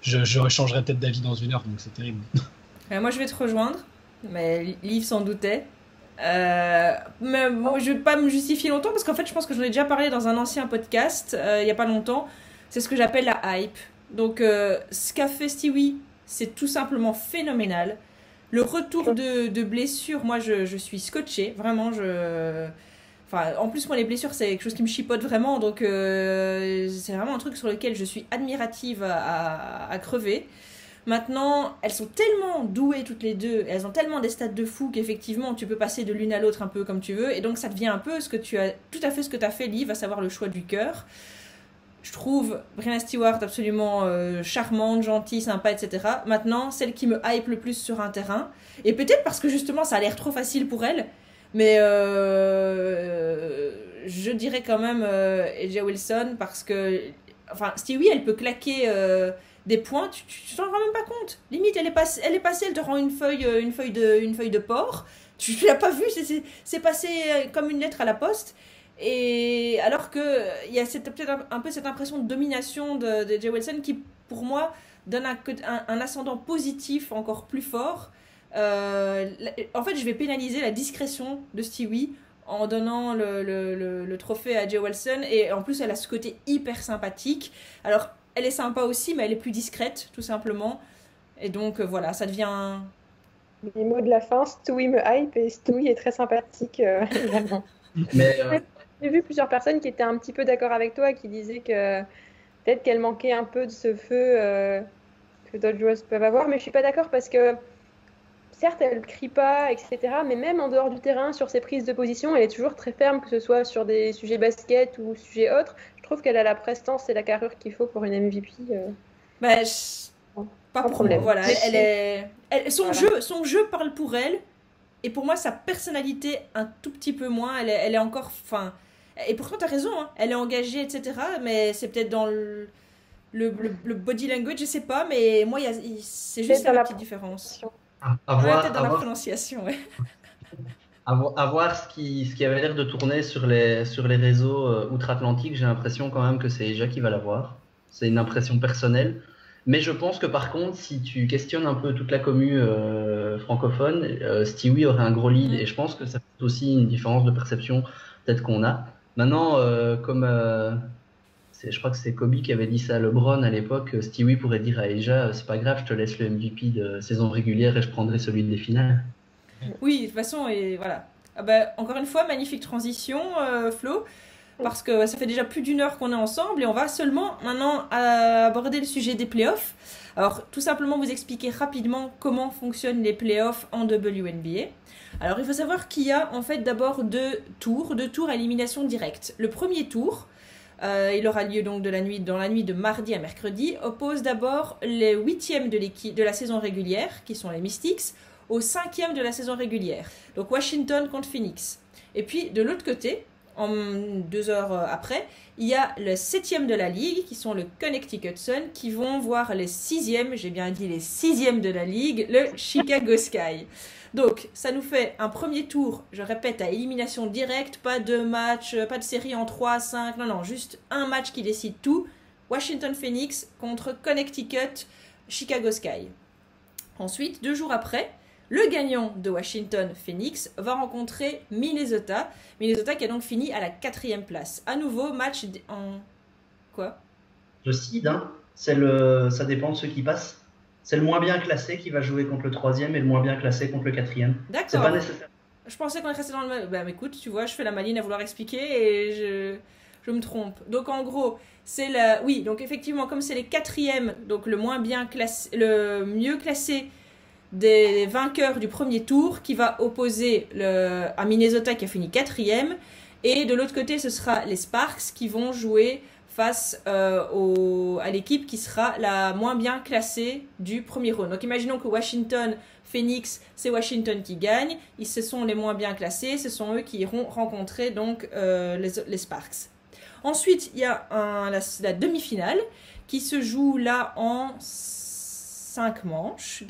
je changerais peut-être d'avis dans une heure, donc c'est terrible. Moi, je vais te rejoindre, mais Liv s'en doutait. Mais bon, je vais pas me justifier longtemps parce qu'en fait, je pense que j'en ai déjà parlé dans un ancien podcast il y a pas longtemps. C'est ce que j'appelle la hype. Donc, ce qu'a fait Stewie, c'est tout simplement phénoménal. Le retour de blessure, moi je suis scotchée, vraiment. Enfin, en plus, moi les blessures, c'est quelque chose qui me chipote vraiment, donc c'est vraiment un truc sur lequel je suis admirative à crever. Maintenant, elles sont tellement douées toutes les deux, elles ont tellement des stats de fou qu'effectivement tu peux passer de l'une à l'autre un peu comme tu veux, et donc ça devient un peu tout à fait ce que tu as fait, Liv, à savoir le choix du cœur. Je trouve Breanna Stewart absolument charmante, gentille, sympa, etc. Maintenant, celle qui me hype le plus sur un terrain, et peut-être parce que justement ça a l'air trop facile pour elle, mais je dirais quand même A'ja Wilson parce que, enfin, Stewie, elle peut claquer des points, tu t'en rends même pas compte. Limite, elle est passée, elle te rend une feuille de porc. Tu l'as pas vu, c'est passé comme une lettre à la poste. Et alors que il y a peut-être un peu cette impression de domination de A'ja Wilson qui, pour moi, donne un ascendant positif encore plus fort. En fait, je vais pénaliser la discrétion de Stewie en donnant le trophée à A'ja Wilson, et en plus elle a ce côté hyper sympathique. Alors elle est sympa aussi, mais elle est plus discrète tout simplement, et donc voilà, ça devient... Les mots de la fin, Stewie me hype et Stewie est très sympathique également. Mais J'ai vu plusieurs personnes qui étaient un petit peu d'accord avec toi, qui disaient que peut-être qu'elle manquait un peu de ce feu que d'autres joueuses peuvent avoir, mais je suis pas d'accord parce que certes, elle ne crie pas, etc. Mais même en dehors du terrain, sur ses prises de position, elle est toujours très ferme, que ce soit sur des sujets basket ou sujets autres. Je trouve qu'elle a la prestance et la carrure qu'il faut pour une MVP. Pas pour moi. Voilà, son jeu parle pour elle. Et pour moi, sa personnalité, un tout petit peu moins. Elle est encore... Enfin, et pourtant, tu as raison, hein, elle est engagée, etc. Mais c'est peut-être dans le body language, je sais pas. Mais moi, c'est juste la petite différence. Peut-être dans la prononciation, ouais. À voir ce qui avait l'air de tourner sur les réseaux outre-Atlantique. J'ai l'impression quand même que c'est A'ja qui va l'avoir. C'est une impression personnelle. Mais je pense que par contre, si tu questionnes un peu toute la commu francophone, Stewie aurait un gros lead. Et je pense que ça fait aussi une différence de perception peut-être qu'on a. Maintenant, je crois que c'est Kobe qui avait dit ça à LeBron à l'époque. Stewie pourrait dire à A'ja, c'est pas grave, je te laisse le MVP de saison régulière et je prendrai celui des finales. Oui, de toute façon, et voilà. Ah bah, encore une fois, magnifique transition, Flo. parce que ça fait déjà plus d'1 heure qu'on est ensemble et on va seulement maintenant aborder le sujet des playoffs. Alors, tout simplement vous expliquer rapidement comment fonctionnent les playoffs en WNBA. Alors, il faut savoir qu'il y a en fait d'abord deux tours à élimination directe. Le premier tour, il aura lieu donc dans la nuit de mardi à mercredi, oppose d'abord les 8e de la saison régulière, qui sont les Mystics, aux 5e de la saison régulière. Donc Washington contre Phoenix. Et puis, de l'autre côté, 2 heures après, il y a le 7e de la ligue, qui sont le Connecticut Sun, qui vont voir les 6e, j'ai bien dit les 6e de la ligue, le Chicago Sky. Donc, ça nous fait un premier tour, je répète, à élimination directe, pas de match, pas de série en 3, 5, non, juste un match qui décide tout. Washington Phoenix contre Connecticut, Chicago Sky. Ensuite, 2 jours après, le gagnant de Washington Phoenix va rencontrer Minnesota. Minnesota qui a donc fini à la 4e place. À nouveau, match en... Quoi ? Le seed, hein, ça dépend de ceux qui passent. C'est le moins bien classé qui va jouer contre le 3e et le moins bien classé contre le 4e. D'accord. C'est pas nécessaire. Je pensais qu'on est resté dans le... Bah écoute, tu vois, je fais la maline à vouloir expliquer et je me trompe. Donc en gros, c'est la... Oui, donc effectivement, comme c'est les 4e, donc le mieux classé des vainqueurs du premier tour qui va opposer à Minnesota qui a fini 4e. Et de l'autre côté, ce sera les Sparks qui vont jouer face à l'équipe qui sera la moins bien classée du premier round. Donc imaginons que Washington, Phoenix, c'est Washington qui gagne. Ce sont les moins bien classés, ce sont eux qui iront rencontrer donc, les Sparks. Ensuite, il y a la demi-finale qui se joue là en 5 manches.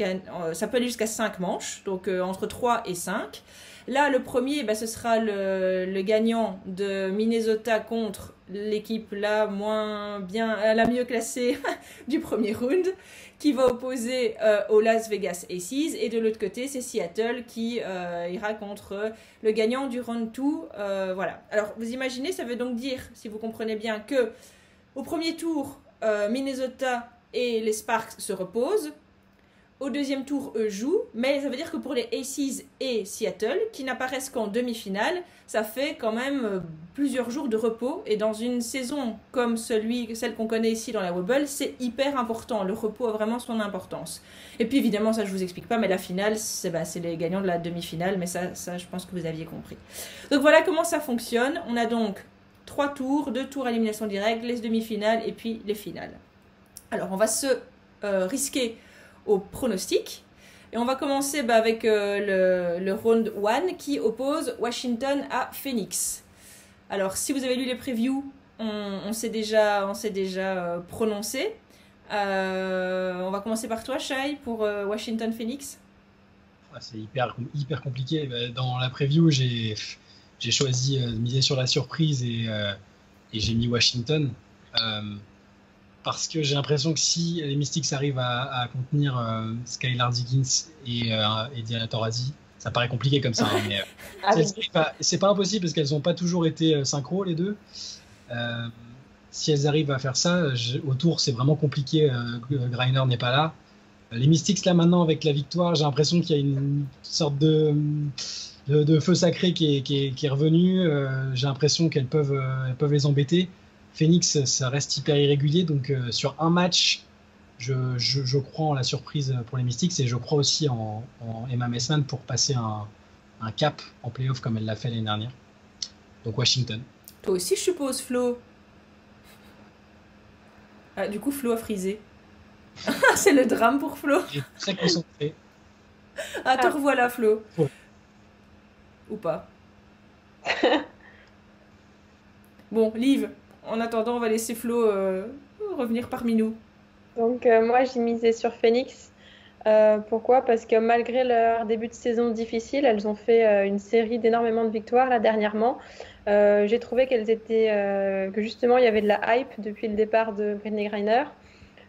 Ça peut aller jusqu'à 5 manches, donc entre 3 et 5. Là, le premier, ce sera le gagnant de Minnesota contre l'équipe la mieux classée du premier round, qui va opposer aux Las Vegas Aces. Et de l'autre côté, c'est Seattle qui ira contre le gagnant du round 2. Voilà. Alors, vous imaginez, ça veut donc dire, si vous comprenez bien, que au premier tour, Minnesota et les Sparks se reposent. Au deuxième tour, eux jouent, mais ça veut dire que pour les Aces et Seattle, qui n'apparaissent qu'en demi-finale, ça fait quand même plusieurs jours de repos. Et dans une saison comme celle qu'on connaît ici dans la Wobble, c'est hyper important. Le repos a vraiment son importance. Et puis évidemment, ça je vous explique pas, mais la finale, c'est les gagnants de la demi-finale, mais ça je pense que vous aviez compris. Donc voilà comment ça fonctionne. On a donc 3 tours, 2 tours à élimination directe, les demi-finales et puis les finales. Alors on va se risquer au pronostic. Et on va commencer avec le round 1 qui oppose Washington à Phoenix. Alors, si vous avez lu les previews, on s'est déjà prononcé. On va commencer par toi, Shai, pour Washington-Phoenix. C'est hyper compliqué. Dans la preview, j'ai choisi de miser sur la surprise et j'ai mis Washington. Parce que j'ai l'impression que si les Mystics arrivent à contenir Skylar Diggins et Diana Taurasi, ça paraît compliqué comme ça. Hein, mais c'est pas impossible parce qu'elles n'ont pas toujours été synchro les deux. Si elles arrivent à faire ça, autour c'est vraiment compliqué. Griner n'est pas là. Les Mystics là maintenant avec la victoire, j'ai l'impression qu'il y a une sorte de feu sacré qui est revenu. J'ai l'impression qu'elles peuvent les embêter. Phoenix, ça reste hyper irrégulier, donc sur un match, je crois en la surprise pour les Mystics et je crois aussi en Emma Messman pour passer un cap en playoff comme elle l'a fait l'année dernière. Donc Washington. Toi aussi, je suppose, Flo. Ah, du coup, Flo a frisé. C'est le drame pour Flo. Il est très concentré. Ah, te revoilà, Flo. Ouais. Ou pas. Bon, Liv. En attendant, on va laisser Flo revenir parmi nous. Donc moi, j'ai misé sur Phoenix. Pourquoi ? Parce que malgré leur début de saison difficile, elles ont fait une série d'énormément de victoires là dernièrement. J'ai trouvé que justement il y avait de la hype depuis le départ de Brittney Griner.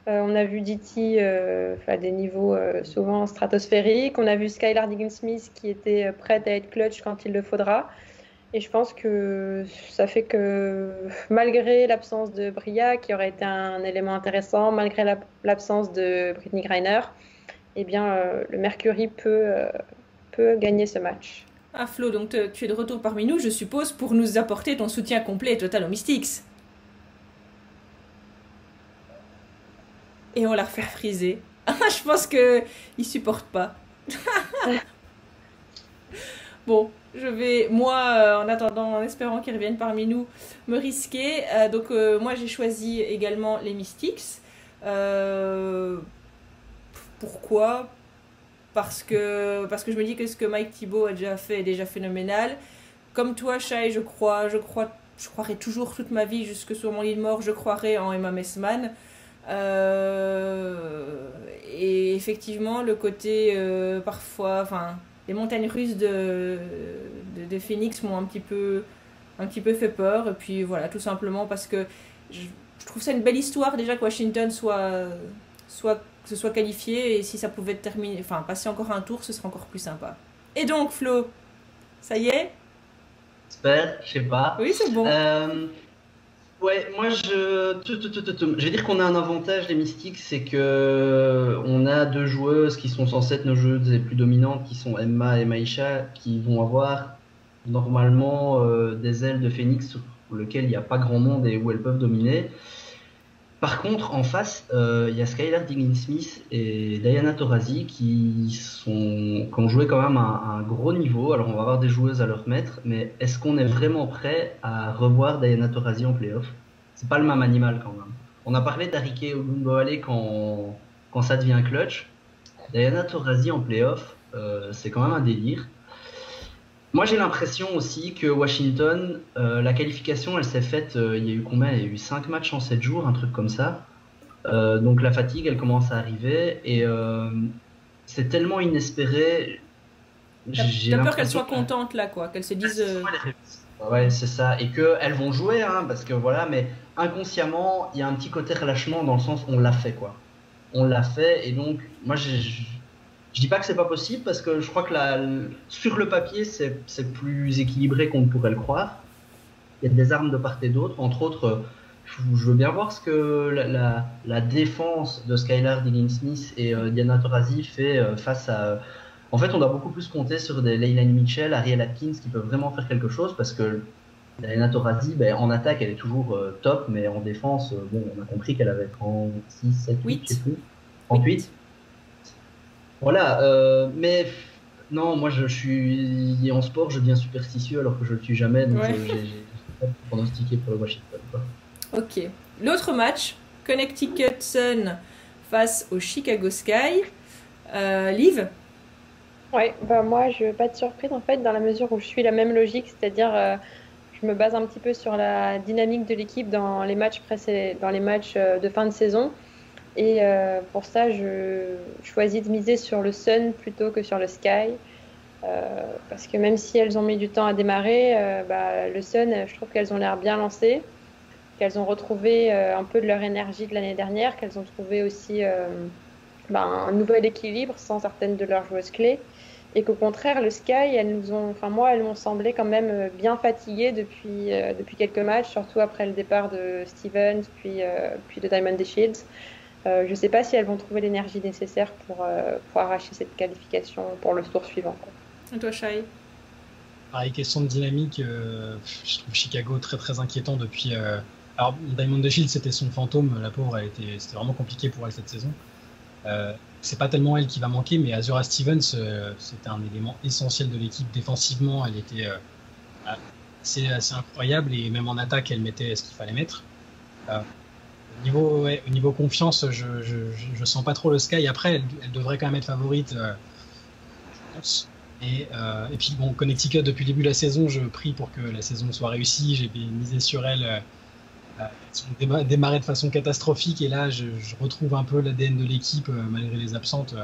On a vu Diti à des niveaux souvent stratosphériques. On a vu Skylar Diggins-Smith qui était prête à être clutch quand il le faudra. Et je pense que ça fait que malgré l'absence de Bria, qui aurait été un élément intéressant, malgré l'absence de Brittney Griner, eh bien, le Mercury peut gagner ce match. Ah Flo, donc tu es de retour parmi nous, je suppose, pour nous apporter ton soutien complet et total aux Mystics. Et on l'a refait friser. Je pense que il supporte pas. Bon, je vais, moi, en attendant, en espérant qu'ils reviennent parmi nous, me risquer. Moi, j'ai choisi également les Mystics. Euh, Pourquoi? Parce que je me dis que ce que Mike Thibault a déjà fait est déjà phénoménal. Comme toi, Shai, je croirai toujours toute ma vie jusque sur mon lit de mort, je croirai en Emma Messman. Et effectivement, le côté parfois, enfin, les montagnes russes de Phoenix m'ont un petit peu fait peur. Et puis voilà, tout simplement parce que je trouve ça une belle histoire déjà que Washington se soit qualifié. Et si ça pouvait terminer, enfin, passer encore un tour, ce serait encore plus sympa. Et donc, Flo, ça y est? J'espère, je sais pas. Oui, c'est bon. Ouais, moi je vais dire qu'on a un avantage les Mystics, c'est que on a deux joueuses qui sont censées être nos joueuses les plus dominantes, qui sont Emma et Maïcha, qui vont avoir normalement des ailes de Phoenix sur lesquelles il n'y a pas grand monde et où elles peuvent dominer. Par contre, en face, il y a Skylar Diggins-Smith et Diana Taurasi qui ont joué quand même à un gros niveau. Alors, on va avoir des joueuses à leur mettre, mais est-ce qu'on est vraiment prêt à revoir Diana Taurasi en playoff? C'est pas le même animal quand même. On a parlé d'Arike Ogunbowale quand ça devient clutch. Diana Taurasi en playoff, c'est quand même un délire. Moi, j'ai l'impression aussi que Washington, la qualification, elle s'est faite, il y a eu combien? Il y a eu 5 matchs en 7 jours, un truc comme ça. Donc la fatigue, elle commence à arriver et c'est tellement inespéré. T'as peur qu'elles soient contentes là, quoi, qu'elles se disent. Ouais, c'est ça. Et qu'elles vont jouer, hein, parce que voilà, mais inconsciemment, il y a un petit côté relâchement dans le sens on l'a fait, quoi. On l'a fait et donc, moi, je dis pas que c'est pas possible parce que je crois que sur le papier c'est plus équilibré qu'on ne pourrait le croire. Il y a des armes de part et d'autre. Entre autres, je veux bien voir ce que la défense de Skylar Diggins-Smith et Diana Taurasi fait face à. En fait, on doit beaucoup plus compter sur des Leilani Mitchell, Ariel Atkins qui peuvent vraiment faire quelque chose parce que Diana Taurasi, en attaque, elle est toujours top, mais en défense, on a compris qu'elle avait 36, 7, 8, je sais plus. 38. Voilà, mais non, moi je suis en sport, je deviens superstitieux alors que je le suis jamais, donc j'ai pas pronostiqué pour le Washington, quoi. Ok. L'autre match, Connecticut Sun face au Chicago Sky. Liv? Ouais, moi je vais pas être surprise en fait dans la mesure où je suis la même logique, c'est-à-dire je me base un petit peu sur la dynamique de l'équipe dans les matchs de fin de saison. Et pour ça, je choisis de miser sur le Sun plutôt que sur le Sky. Parce que même si elles ont mis du temps à démarrer, le Sun, je trouve qu'elles ont l'air bien lancées, qu'elles ont retrouvé un peu de leur énergie de l'année dernière, qu'elles ont trouvé aussi un nouvel équilibre sans certaines de leurs joueuses clés. Et qu'au contraire, le Sky, elles m'ont semblé quand même bien fatiguées depuis quelques matchs, surtout après le départ de Stevens, puis de Diamond D. Shields. Je ne sais pas si elles vont trouver l'énergie nécessaire pour arracher cette qualification pour le tour suivant, quoi. Et toi, Shai? Pareil, question de dynamique, je trouve Chicago très très inquiétant depuis. Alors, Diamond D. Shields, c'était son fantôme, la pauvre, c'était vraiment compliqué pour elle cette saison. C'est pas tellement elle qui va manquer, mais Azura Stevens, c'était un élément essentiel de l'équipe. Défensivement, elle était assez incroyable et même en attaque, elle mettait ce qu'il fallait mettre. Au niveau confiance, je sens pas trop le Sky. Après, elle devrait quand même être favorite, je pense. Et puis, Connecticut, depuis le début de la saison, je prie pour que la saison soit réussie. J'ai misé sur elle. Elles ont démarré de façon catastrophique. Et là, je retrouve un peu l'ADN de l'équipe, malgré les absentes.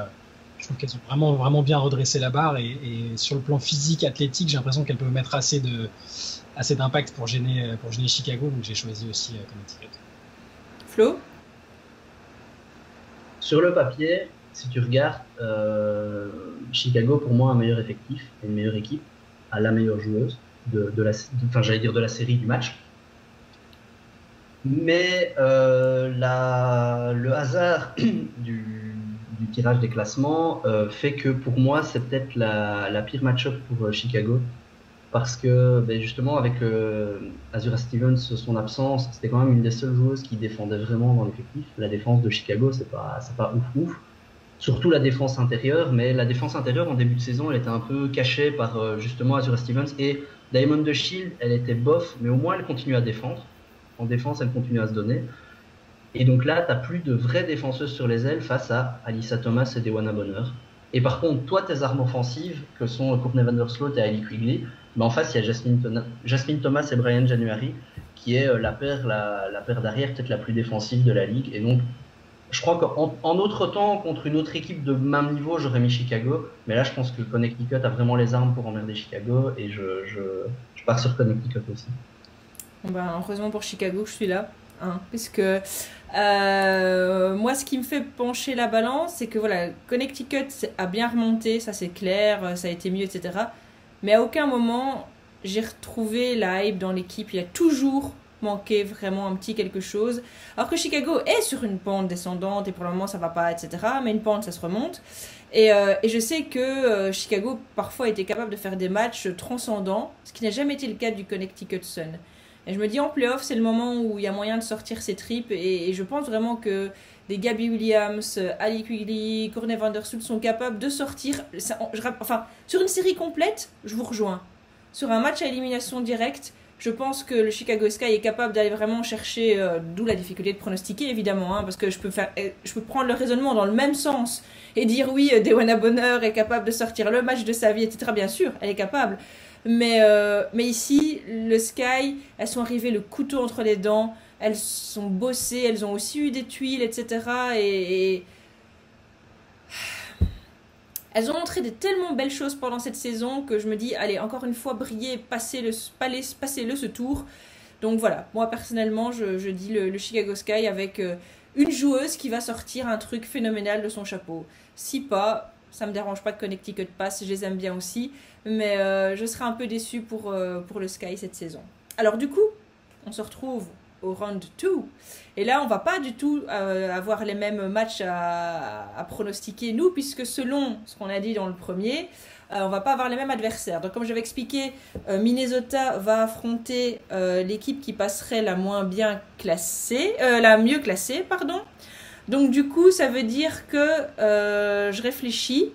Je trouve qu'elles ont vraiment, vraiment bien redressé la barre. Et sur le plan physique, athlétique, j'ai l'impression qu'elles peuvent mettre assez d'impact pour gêner Chicago. Donc, j'ai choisi aussi Connecticut. Flo? Sur le papier, si tu regardes, Chicago pour moi a un meilleur effectif, une meilleure équipe, a la meilleure joueuse de la série du match. Mais le hasard du tirage des classements fait que pour moi c'est peut-être la pire match-up pour Chicago. Parce que justement avec Azura Stevens, son absence, c'était quand même une des seules joueuses qui défendait vraiment dans l'effectif. La défense de Chicago, c'est pas ouf. Surtout la défense intérieure, mais la défense intérieure en début de saison, elle était un peu cachée par justement Azura Stevens et Diamond de Shield, elle était bof, mais au moins elle continue à défendre. En défense, elle continue à se donner. Et donc là, t'as plus de vraies défenseuses sur les ailes face à Alyssa Thomas et Dewana Bonner. Et par contre, toi, tes armes offensives, que sont Courtney Vandersloot et Hailey Quigley, mais en face, il y a Jasmine Thomas et Brian January, qui est la paire d'arrière peut-être la plus défensive de la ligue. Et donc, je crois qu'en autre temps, contre une autre équipe de même niveau, j'aurais mis Chicago. Mais là, je pense que Connecticut a vraiment les armes pour emmerder Chicago. Et je pars sur Connecticut aussi. Heureusement pour Chicago que je suis là. Puisque moi, ce qui me fait pencher la balance, c'est que voilà, Connecticut a bien remonté, ça c'est clair, ça a été mieux, etc. Mais à aucun moment, j'ai retrouvé la hype dans l'équipe. Il y a toujours manqué vraiment un petit quelque chose. Alors que Chicago est sur une pente descendante et pour le moment, ça va pas, etc. Mais une pente, ça se remonte. Et je sais que Chicago, parfois, était capable de faire des matchs transcendants, ce qui n'a jamais été le cas du Connecticut Sun. Et je me dis en playoff, c'est le moment où il y a moyen de sortir ses tripes. Et je pense vraiment que des Gabby Williams, Ali Quigley, Courtney Vandersloot sont capables de sortir. Enfin, sur une série complète, je vous rejoins. Sur un match à élimination directe, je pense que le Chicago Sky est capable d'aller vraiment chercher, d'où la difficulté de pronostiquer évidemment, parce que je peux prendre le raisonnement dans le même sens et dire oui, Dewana Bonner est capable de sortir le match de sa vie, etc. Bien sûr, elle est capable. Mais ici, le Sky, elles sont arrivées le couteau entre les dents, elles sont bossées, elles ont aussi eu des tuiles, etc. Et elles ont montré de tellement belles choses pendant cette saison que je me dis, allez, encore une fois, briller, passez-le ce tour. Donc voilà, moi personnellement, je dis le Chicago Sky avec une joueuse qui va sortir un truc phénoménal de son chapeau. Si pas, ça me dérange pas que Connecticut passe, je les aime bien aussi. Mais je serai un peu déçue pour le Sky cette saison. Alors du coup, on se retrouve au round 2. Et là, on va pas du tout avoir les mêmes matchs à pronostiquer, nous, puisque selon ce qu'on a dit dans le premier, on va pas avoir les mêmes adversaires. Donc comme j'avais expliqué, Minnesota va affronter l'équipe qui passerait la mieux classée, pardon. Donc du coup, ça veut dire que je réfléchis.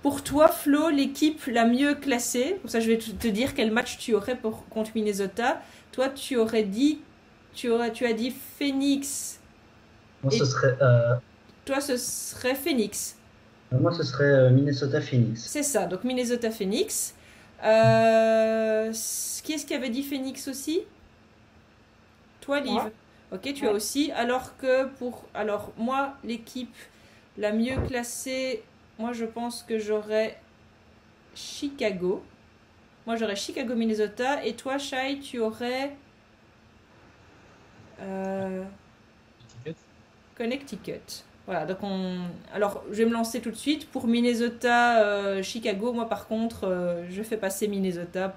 Pour toi, Flo, l'équipe la mieux classée, comme ça je vais te dire quel match tu aurais contre Minnesota. Toi, tu as dit Phoenix. Moi, ce serait. Toi, ce serait Phoenix. Moi, ce serait Minnesota Phoenix. C'est ça, donc Minnesota Phoenix. Qui est-ce qui avait dit Phoenix aussi? Toi, Liv. Ouais. Ok, tu as aussi. Alors moi, l'équipe la mieux classée. Moi, je pense que j'aurais Chicago. Moi, j'aurais Chicago, Minnesota. Et toi, Shai, tu aurais Connecticut. Voilà, donc alors, je vais me lancer tout de suite. Pour Minnesota, Chicago, moi, par contre, je fais passer Minnesota.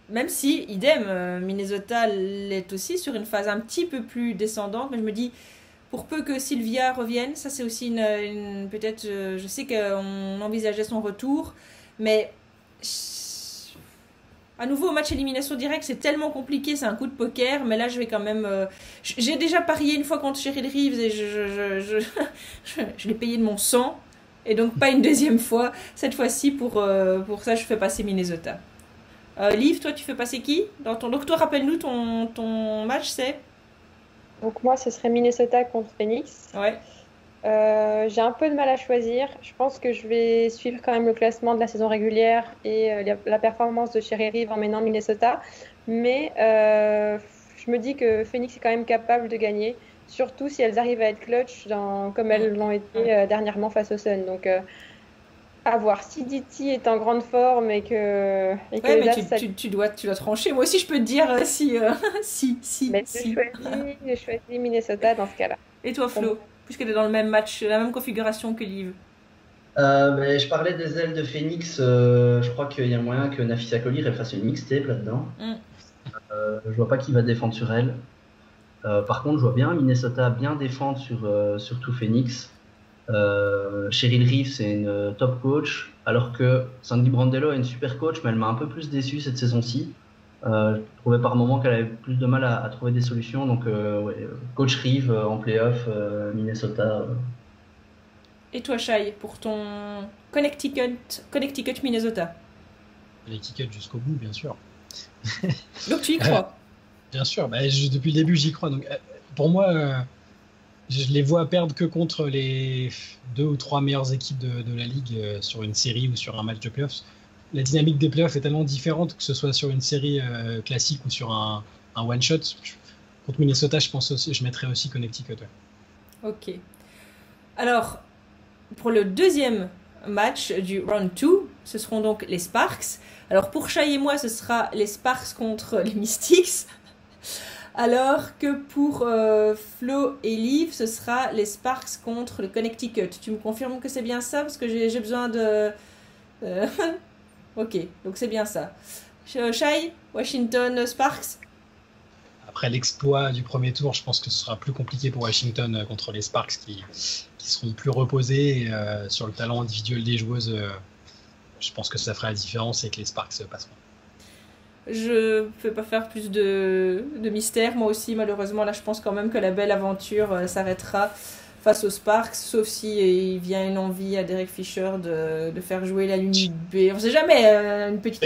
Même si, idem, Minnesota l'est aussi sur une phase un petit peu plus descendante. Mais je me dis... Pour peu que Sylvia revienne, ça c'est aussi une peut-être, je sais qu'on envisageait son retour, mais à nouveau au match élimination directe, c'est tellement compliqué, c'est un coup de poker, mais là je vais quand même... j'ai déjà parié une fois contre Cheryl Reeves et je l'ai payé de mon sang, et donc pas une deuxième fois. Cette fois-ci, pour ça, je fais passer Minnesota. Liv, toi tu fais passer qui Donc toi, rappelle-nous ton match, c'est... Donc moi, ce serait Minnesota contre Phoenix. Ouais. J'ai un peu de mal à choisir. Je pense que je vais suivre quand même le classement de la saison régulière et la performance de Cheryl Reeves en menant Minnesota. Mais je me dis que Phoenix est quand même capable de gagner, surtout si elles arrivent à être clutch comme elles l'ont été dernièrement face au Sun. Donc à voir. Si DT est en grande forme et que tu dois trancher. Moi aussi, je peux te dire si. Mais j'ai choisi Minnesota dans ce cas-là. Et toi, Flo, puisqu'elle est dans le même match, la même configuration que Liv. Je parlais des ailes de Phoenix. Je crois qu'il y a moyen que Nafisa Collier fasse une mixtape là-dedans. Je vois pas qui va défendre sur elle. Par contre, je vois bien Minnesota bien défendre surtout Phoenix. Cheryl Reeve, c'est une top coach, alors que Sandy Brandello est une super coach, mais elle m'a un peu plus déçu cette saison-ci. Je trouvais par moments qu'elle avait plus de mal à trouver des solutions. Donc, coach Reeve en playoff, Minnesota. Et toi, Shai, pour ton Connecticut, Minnesota? Connecticut jusqu'au bout, bien sûr. Donc tu y crois? Bien sûr, depuis le début, j'y crois. Donc, pour moi, je les vois perdre que contre les 2 ou 3 meilleures équipes de la ligue sur une série ou sur un match de playoffs. La dynamique des playoffs est tellement différente, que ce soit sur une série classique ou sur un one-shot. Contre Minnesota, je mettrais aussi Connecticut. Ouais. Ok. Alors, pour le deuxième match du round 2, ce seront donc les Sparks. Alors pour Shai et moi, ce sera les Sparks contre les Mystics. Alors que pour Flo et Liv, ce sera les Sparks contre le Connecticut. Tu me confirmes que c'est bien ça? Parce que j'ai besoin de... Ok, donc c'est bien ça. Shai, Washington, Sparks? Après l'exploit du premier tour, je pense que ce sera plus compliqué pour Washington contre les Sparks qui seront plus reposés sur le talent individuel des joueuses. Je pense que ça fera la différence et que les Sparks passeront. Je ne peux pas faire plus de mystère. Moi aussi, malheureusement, là, je pense quand même que la belle aventure s'arrêtera face aux Sparks, sauf si il vient une envie à Derek Fisher de faire jouer la ligne B. On ne sait jamais, une petite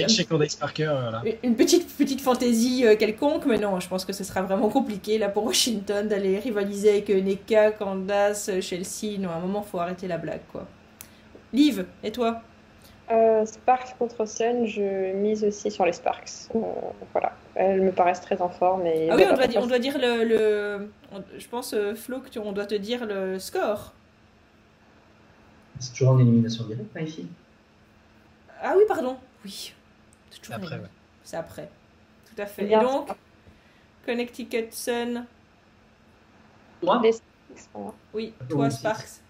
fantaisie quelconque, mais non, je pense que ce sera vraiment compliqué là pour Washington d'aller rivaliser avec Neka, Candace, Chelsea. Non, à un moment, il faut arrêter la blague, quoi. Liv, et toi? Sparks contre Sun, je mise aussi sur les Sparks. Voilà, elles me paraissent très en forme. Et ah oui, on doit dire je pense, Flo, on doit te dire le score. C'est toujours en élimination directe, là, ici. Ah oui, pardon. Oui. C'est après, ouais. C'est après. Tout à fait. Bien, et donc, Connecticut Sun. Toi? Oui, toi, Sparks.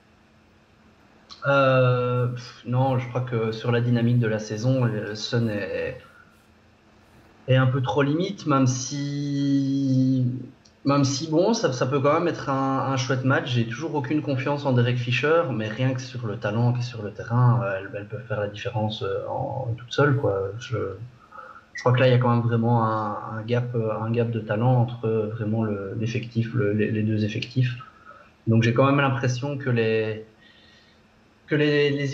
Non, je crois que sur la dynamique de la saison, le Sun est un peu trop limite, même si bon, ça peut quand même être un chouette match. J'ai toujours aucune confiance en Derek Fisher, mais rien que sur le talent qui est sur le terrain, elle peut faire la différence toute seule, quoi. Je crois que là, il y a quand même vraiment un gap de talent entre vraiment l'effectif, les deux effectifs. Donc j'ai quand même l'impression que les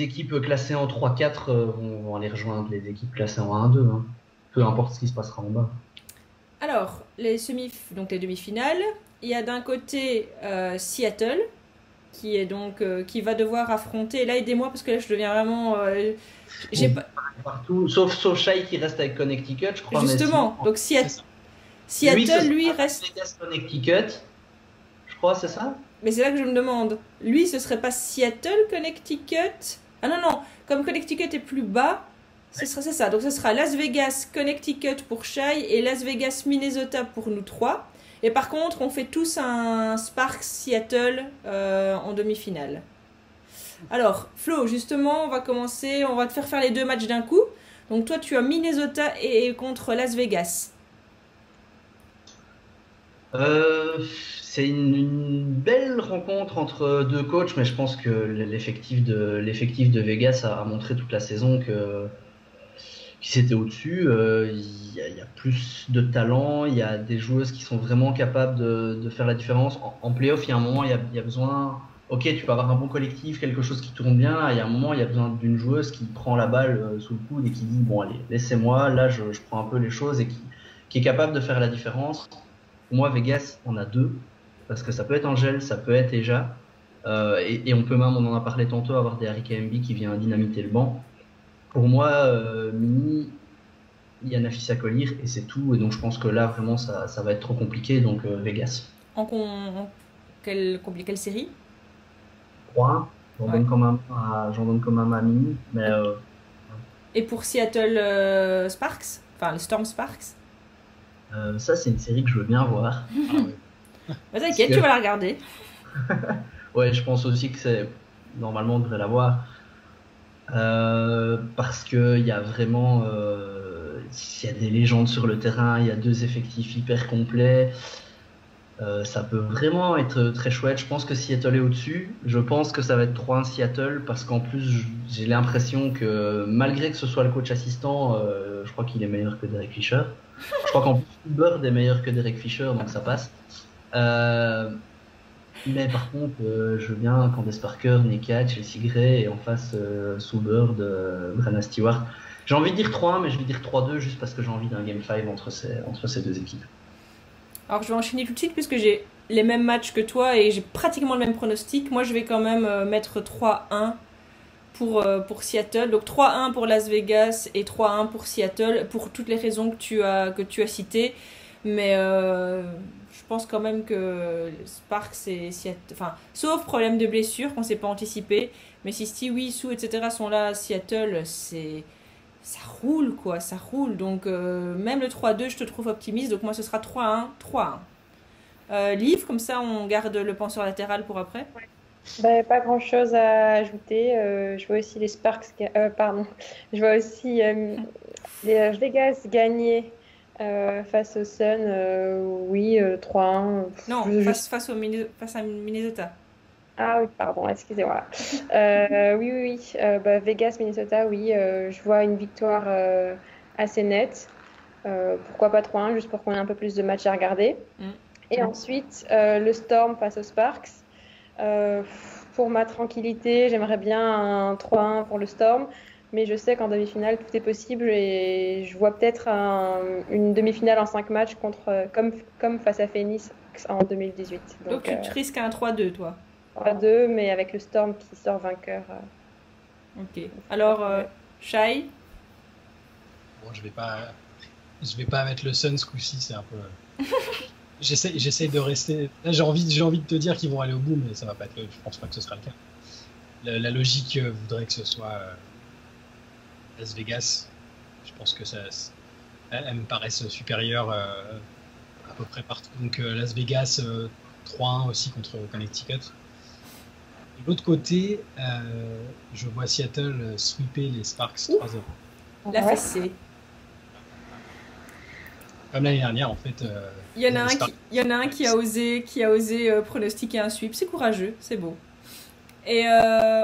équipes classées en 3-4 vont aller rejoindre les équipes classées en 1-2, hein. Peu importe ce qui se passera en bas. Alors, les demi-finales, il y a d'un côté Seattle, qui est donc qui va devoir affronter. Là, aidez-moi parce que là, je deviens vraiment. Partout, sauf Shai qui reste avec Connecticut, je crois. Justement, donc Seattle, lui reste. Vegas, Connecticut, je crois, c'est ça. Mais c'est là que je me demande. Lui, ce serait pas Seattle, Connecticut? Ah non, comme Connecticut est plus bas, c'est ça. Donc ce sera Las Vegas, Connecticut pour Shai et Las Vegas, Minnesota pour nous trois. Et par contre, on fait tous un Sparks Seattle en demi-finale. Alors, Flo, justement, on va commencer. On va te faire les deux matchs d'un coup. Donc toi, tu as Minnesota et contre Las Vegas. C'est une belle rencontre entre deux coachs, mais je pense que l'effectif de Vegas a montré toute la saison qu'ils étaient au-dessus. Il y a plus de talent, il y a des joueuses qui sont vraiment capables de faire la différence. En play-off, il y a un moment, il y a besoin... Ok, tu peux avoir un bon collectif, quelque chose qui tourne bien. Il y a un moment, il y a besoin d'une joueuse qui prend la balle sous le coude et qui dit « Bon, allez, laissez-moi, là, je prends un peu les choses » et qui est capable de faire la différence. Pour moi, Vegas en a deux. Parce que ça peut être Angel, ça peut être Eja, et on peut même, on en a parlé tantôt, avoir des Harry KMB qui vient dynamiter le banc. Pour moi, Mini, il y a Nafisa Kolir et c'est tout, et donc je pense que là vraiment ça va être trop compliqué, donc Vegas. Quelle série? 3, j'en donne quand même à Mini, mais... Et pour Seattle Sparks, enfin le Storm Sparks, ça c'est une série que je veux bien voir. Ah ouais. Bah t'inquiète, tu vas la regarder. Ouais, je pense aussi que normalement on devrait la voir. Parce qu'il y a vraiment il y a des légendes sur le terrain, il y a deux effectifs hyper complets. Ça peut vraiment être très chouette. Je pense que Seattle est au-dessus. Je pense que ça va être 3-1 Seattle parce qu'en plus, j'ai l'impression que malgré que ce soit le coach assistant, je crois qu'il est meilleur que Derek Fisher. Je crois qu'en plus, Bird est meilleur que Derek Fisher, donc ça passe. Mais par contre, je veux bien Candace Parker, Nika, Chelsea Gray et en face Sue Bird, Brenna Stewart. J'ai envie de dire 3-1, mais je vais dire 3-2 juste parce que j'ai envie d'un Game 5 entre ces deux équipes. Alors je vais enchaîner tout de suite puisque j'ai les mêmes matchs que toi et j'ai pratiquement le même pronostic. Moi je vais quand même mettre 3-1 pour Seattle. Donc 3-1 pour Las Vegas et 3-1 pour Seattle pour toutes les raisons que tu as citées. Mais je pense quand même que Sparks et Seattle... Enfin, sauf problème de blessure qu'on ne sait pas anticiper. Mais si Stewie, Sue, etc. sont là à Seattle, ça roule quoi, ça roule. Donc même le 3-2, je te trouve optimiste. Donc moi ce sera 3-1, 3-1. Liv, comme ça on garde le penseur latéral pour après. Ouais. Ben, pas grand chose à ajouter. Je vois aussi les Sparks, je vois aussi les Vegas gagner face au Sun. Oui, 3-1. Non, face à Minnesota. Ah oui, pardon, excusez-moi. Oui. Vegas, Minnesota, oui. Je vois une victoire assez nette. Pourquoi pas 3-1, juste pour qu'on ait un peu plus de matchs à regarder. Et ensuite, le Storm face aux Sparks. Pour ma tranquillité, j'aimerais bien un 3-1 pour le Storm. Mais je sais qu'en demi-finale, tout est possible. Et je vois peut-être une demi-finale en 5 matchs comme face à Phoenix en 2018. Donc tu risques un 3-2, toi? 3-2, mais avec le Storm qui sort vainqueur. Ok. Alors, Shai? Bon, je vais pas mettre le Sun ce coup-ci, c'est un peu. J'essaie de rester. Là, j'ai envie de te dire qu'ils vont aller au bout, mais ça va pas être. Je pense pas que ce sera le cas. La logique voudrait que ce soit Las Vegas. Je pense que elles me paraissent supérieures à peu près partout. Donc Las Vegas 3-1 aussi contre Connecticut. De l'autre côté, je vois Seattle sweeper les Sparks 3-0. La fessée. Comme l'année dernière, en fait. Il y en a un qui a osé pronostiquer un sweep. C'est courageux, c'est beau. Et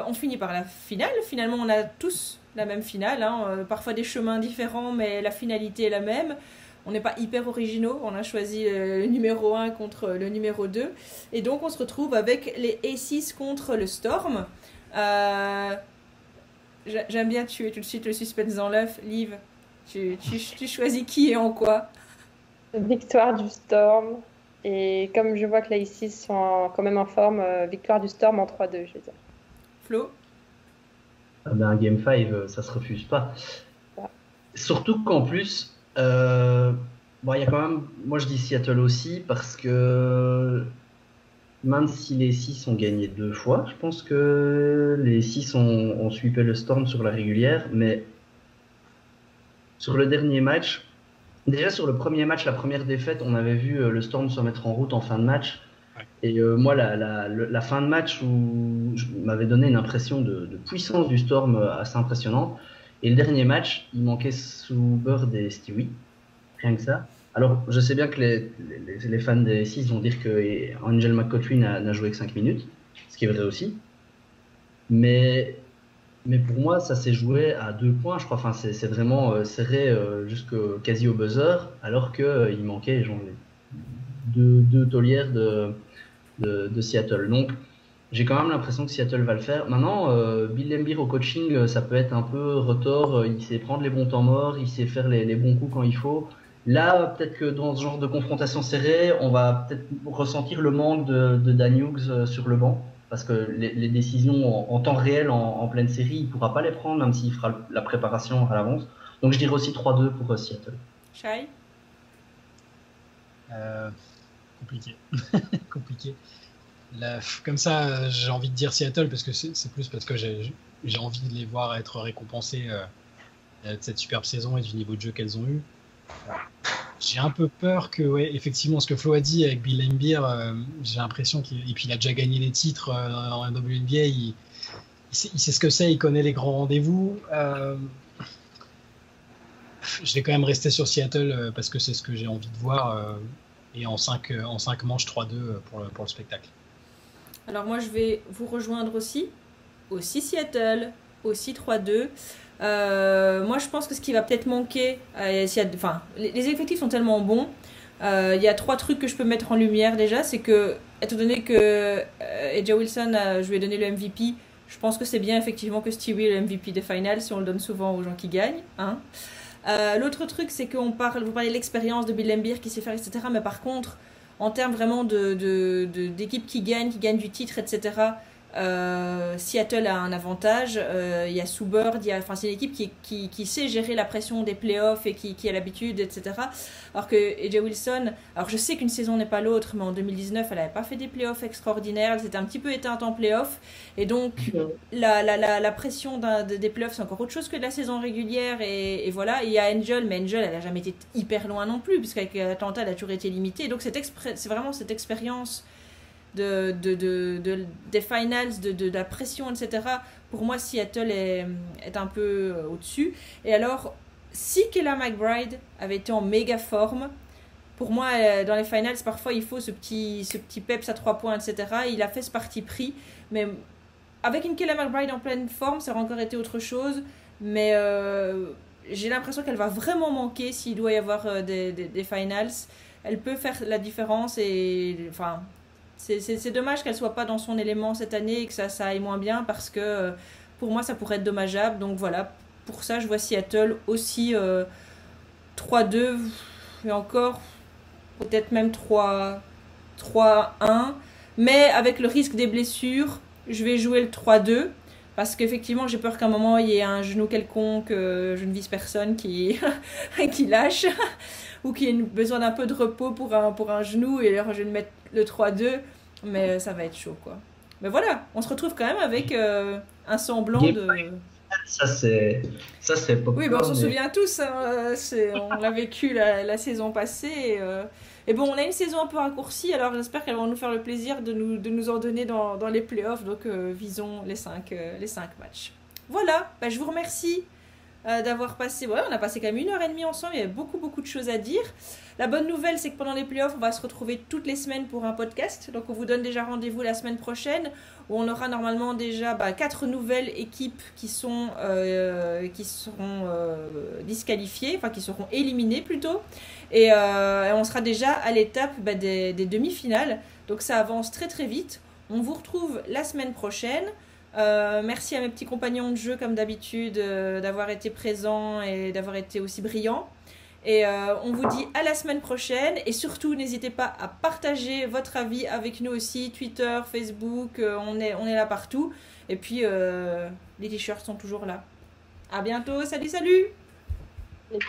on finit par la finale. Finalement, on a tous la même finale. Parfois des chemins différents, mais la finalité est la même. On n'est pas hyper originaux, on a choisi le numéro 1 contre le numéro 2. Et donc on se retrouve avec les Aces contre le Storm. J'aime bien tuer tout de suite le suspense dans l'œuf. Liv, tu choisis qui et en quoi? Victoire du Storm. Et comme je vois que les Aces sont quand même en forme, victoire du Storm en 3-2, je veux dire. Flo? Un Game 5, ça se refuse pas. Ouais. Surtout qu'en plus... il y a quand même, moi je dis Seattle aussi parce que même si les 6 ont gagné 2 fois, je pense que les 6 ont sweepé le Storm sur la régulière, mais sur le dernier match, déjà sur le premier match, la première défaite, on avait vu le Storm se mettre en route en fin de match. Et moi, la fin de match où m'avait donné une impression de puissance du Storm assez impressionnante. Et le dernier match, il manquait Sue Bird et Stewie, rien que ça. Alors, je sais bien que les fans des 6 vont dire que Angel McCoughtry n'a joué que 5 minutes, ce qui est vrai aussi. Mais pour moi, ça s'est joué à 2 points, je crois. Enfin, c'est vraiment serré quasi au buzzer, alors qu'il manquait genre, deux taulières de Seattle. Donc, j'ai quand même l'impression que Seattle va le faire. Maintenant, Bill Laimbeer au coaching, ça peut être un peu retors. Il sait prendre les bons temps morts, il sait faire les bons coups quand il faut. Là, peut-être que dans ce genre de confrontation serrée, on va peut-être ressentir le manque de Dan Hughes sur le banc. Parce que les décisions en temps réel, en pleine série, il ne pourra pas les prendre, même s'il fera la préparation à l'avance. Donc je dirais aussi 3-2 pour Seattle. Shai? Compliqué. Compliqué. Comme ça, j'ai envie de dire Seattle parce que c'est plus parce que j'ai envie de les voir être récompensés de cette superbe saison et du niveau de jeu qu'elles ont eu. J'ai un peu peur que, effectivement, ce que Flo a dit avec Bill Laimbeer, j'ai l'impression et puis il a déjà gagné les titres en WNBA, il sait ce que c'est, il connaît les grands rendez-vous. Je vais quand même rester sur Seattle parce que c'est ce que j'ai envie de voir. et en 5 manches 3-2 pour le spectacle. Alors moi, je vais vous rejoindre aussi Seattle, aussi 3-2. Moi, je pense que ce qui va peut-être manquer, les effectifs sont tellement bons. Il y a 3 trucs que je peux mettre en lumière déjà. C'est que, étant donné que AJ Wilson, je lui ai donné le MVP, je pense que c'est bien effectivement que Stewie est le MVP des finals, si on le donne souvent aux gens qui gagnent. Hein. L'autre truc, c'est vous parlez de l'expérience de Bill Laimbeer qui sait faire, etc. Mais par contre, en termes vraiment d'équipes qui gagnent du titre, etc., Seattle a un avantage. Il y a Sue Bird, c'est une équipe qui sait gérer la pression des playoffs et qui a l'habitude, etc. Alors que AJ Wilson, alors je sais qu'une saison n'est pas l'autre, mais en 2019 elle n'avait pas fait des playoffs extraordinaires, elle s'était un petit peu éteinte en playoffs, et donc la pression des playoffs c'est encore autre chose que de la saison régulière, et voilà. Et il y a Angel, mais Angel elle n'a jamais été hyper loin non plus, puisqu'avec Atlanta elle a toujours été limitée, donc c'est vraiment cette expérience des finals, de la pression, etc. Pour moi, Seattle est un peu au-dessus. Et alors, si Kayla McBride avait été en méga forme, pour moi, dans les finals, parfois, il faut ce petit peps à 3 points, etc. Il a fait ce parti pris. Mais avec une Kayla McBride en pleine forme, ça aurait encore été autre chose. Mais j'ai l'impression qu'elle va vraiment manquer s'il doit y avoir des finals. Elle peut faire la différence et... Enfin... C'est dommage qu'elle soit pas dans son élément cette année et que ça aille moins bien, parce que pour moi ça pourrait être dommageable. Donc voilà, pour ça je vois Seattle aussi 3-2 et encore peut-être même 3-1, mais avec le risque des blessures je vais jouer le 3-2, parce qu'effectivement j'ai peur qu'à un moment il y ait un genou quelconque, je ne vise personne, qui lâche ou qui ait besoin d'un peu de repos pour un genou, et alors je vais le mettre le 3-2, mais ça va être chaud quoi. Mais voilà, on se retrouve quand même avec un semblant de... Ça c'est popcorn. Oui, on s'en souvient tous, hein, on l'a vécu la saison passée, et bon, on a une saison un peu raccourcie, alors j'espère qu'elles vont nous faire le plaisir de nous en donner dans les playoffs, donc visons les 5 matchs. Voilà, je vous remercie d'avoir passé... Ouais, on a passé quand même 1h30 ensemble, il y avait beaucoup de choses à dire. La bonne nouvelle, c'est que pendant les playoffs, on va se retrouver toutes les semaines pour un podcast. Donc on vous donne déjà rendez-vous la semaine prochaine, où on aura normalement déjà 4 nouvelles équipes qui seront disqualifiées, enfin qui seront éliminées plutôt. Et on sera déjà à l'étape des demi-finales. Donc ça avance très très vite. On vous retrouve la semaine prochaine. Merci à mes petits compagnons de jeu comme d'habitude d'avoir été présents et d'avoir été aussi brillants, et on vous dit à la semaine prochaine, et surtout n'hésitez pas à partager votre avis avec nous aussi, Twitter, Facebook, on est là partout, et puis les t-shirts sont toujours là. À bientôt, salut. Les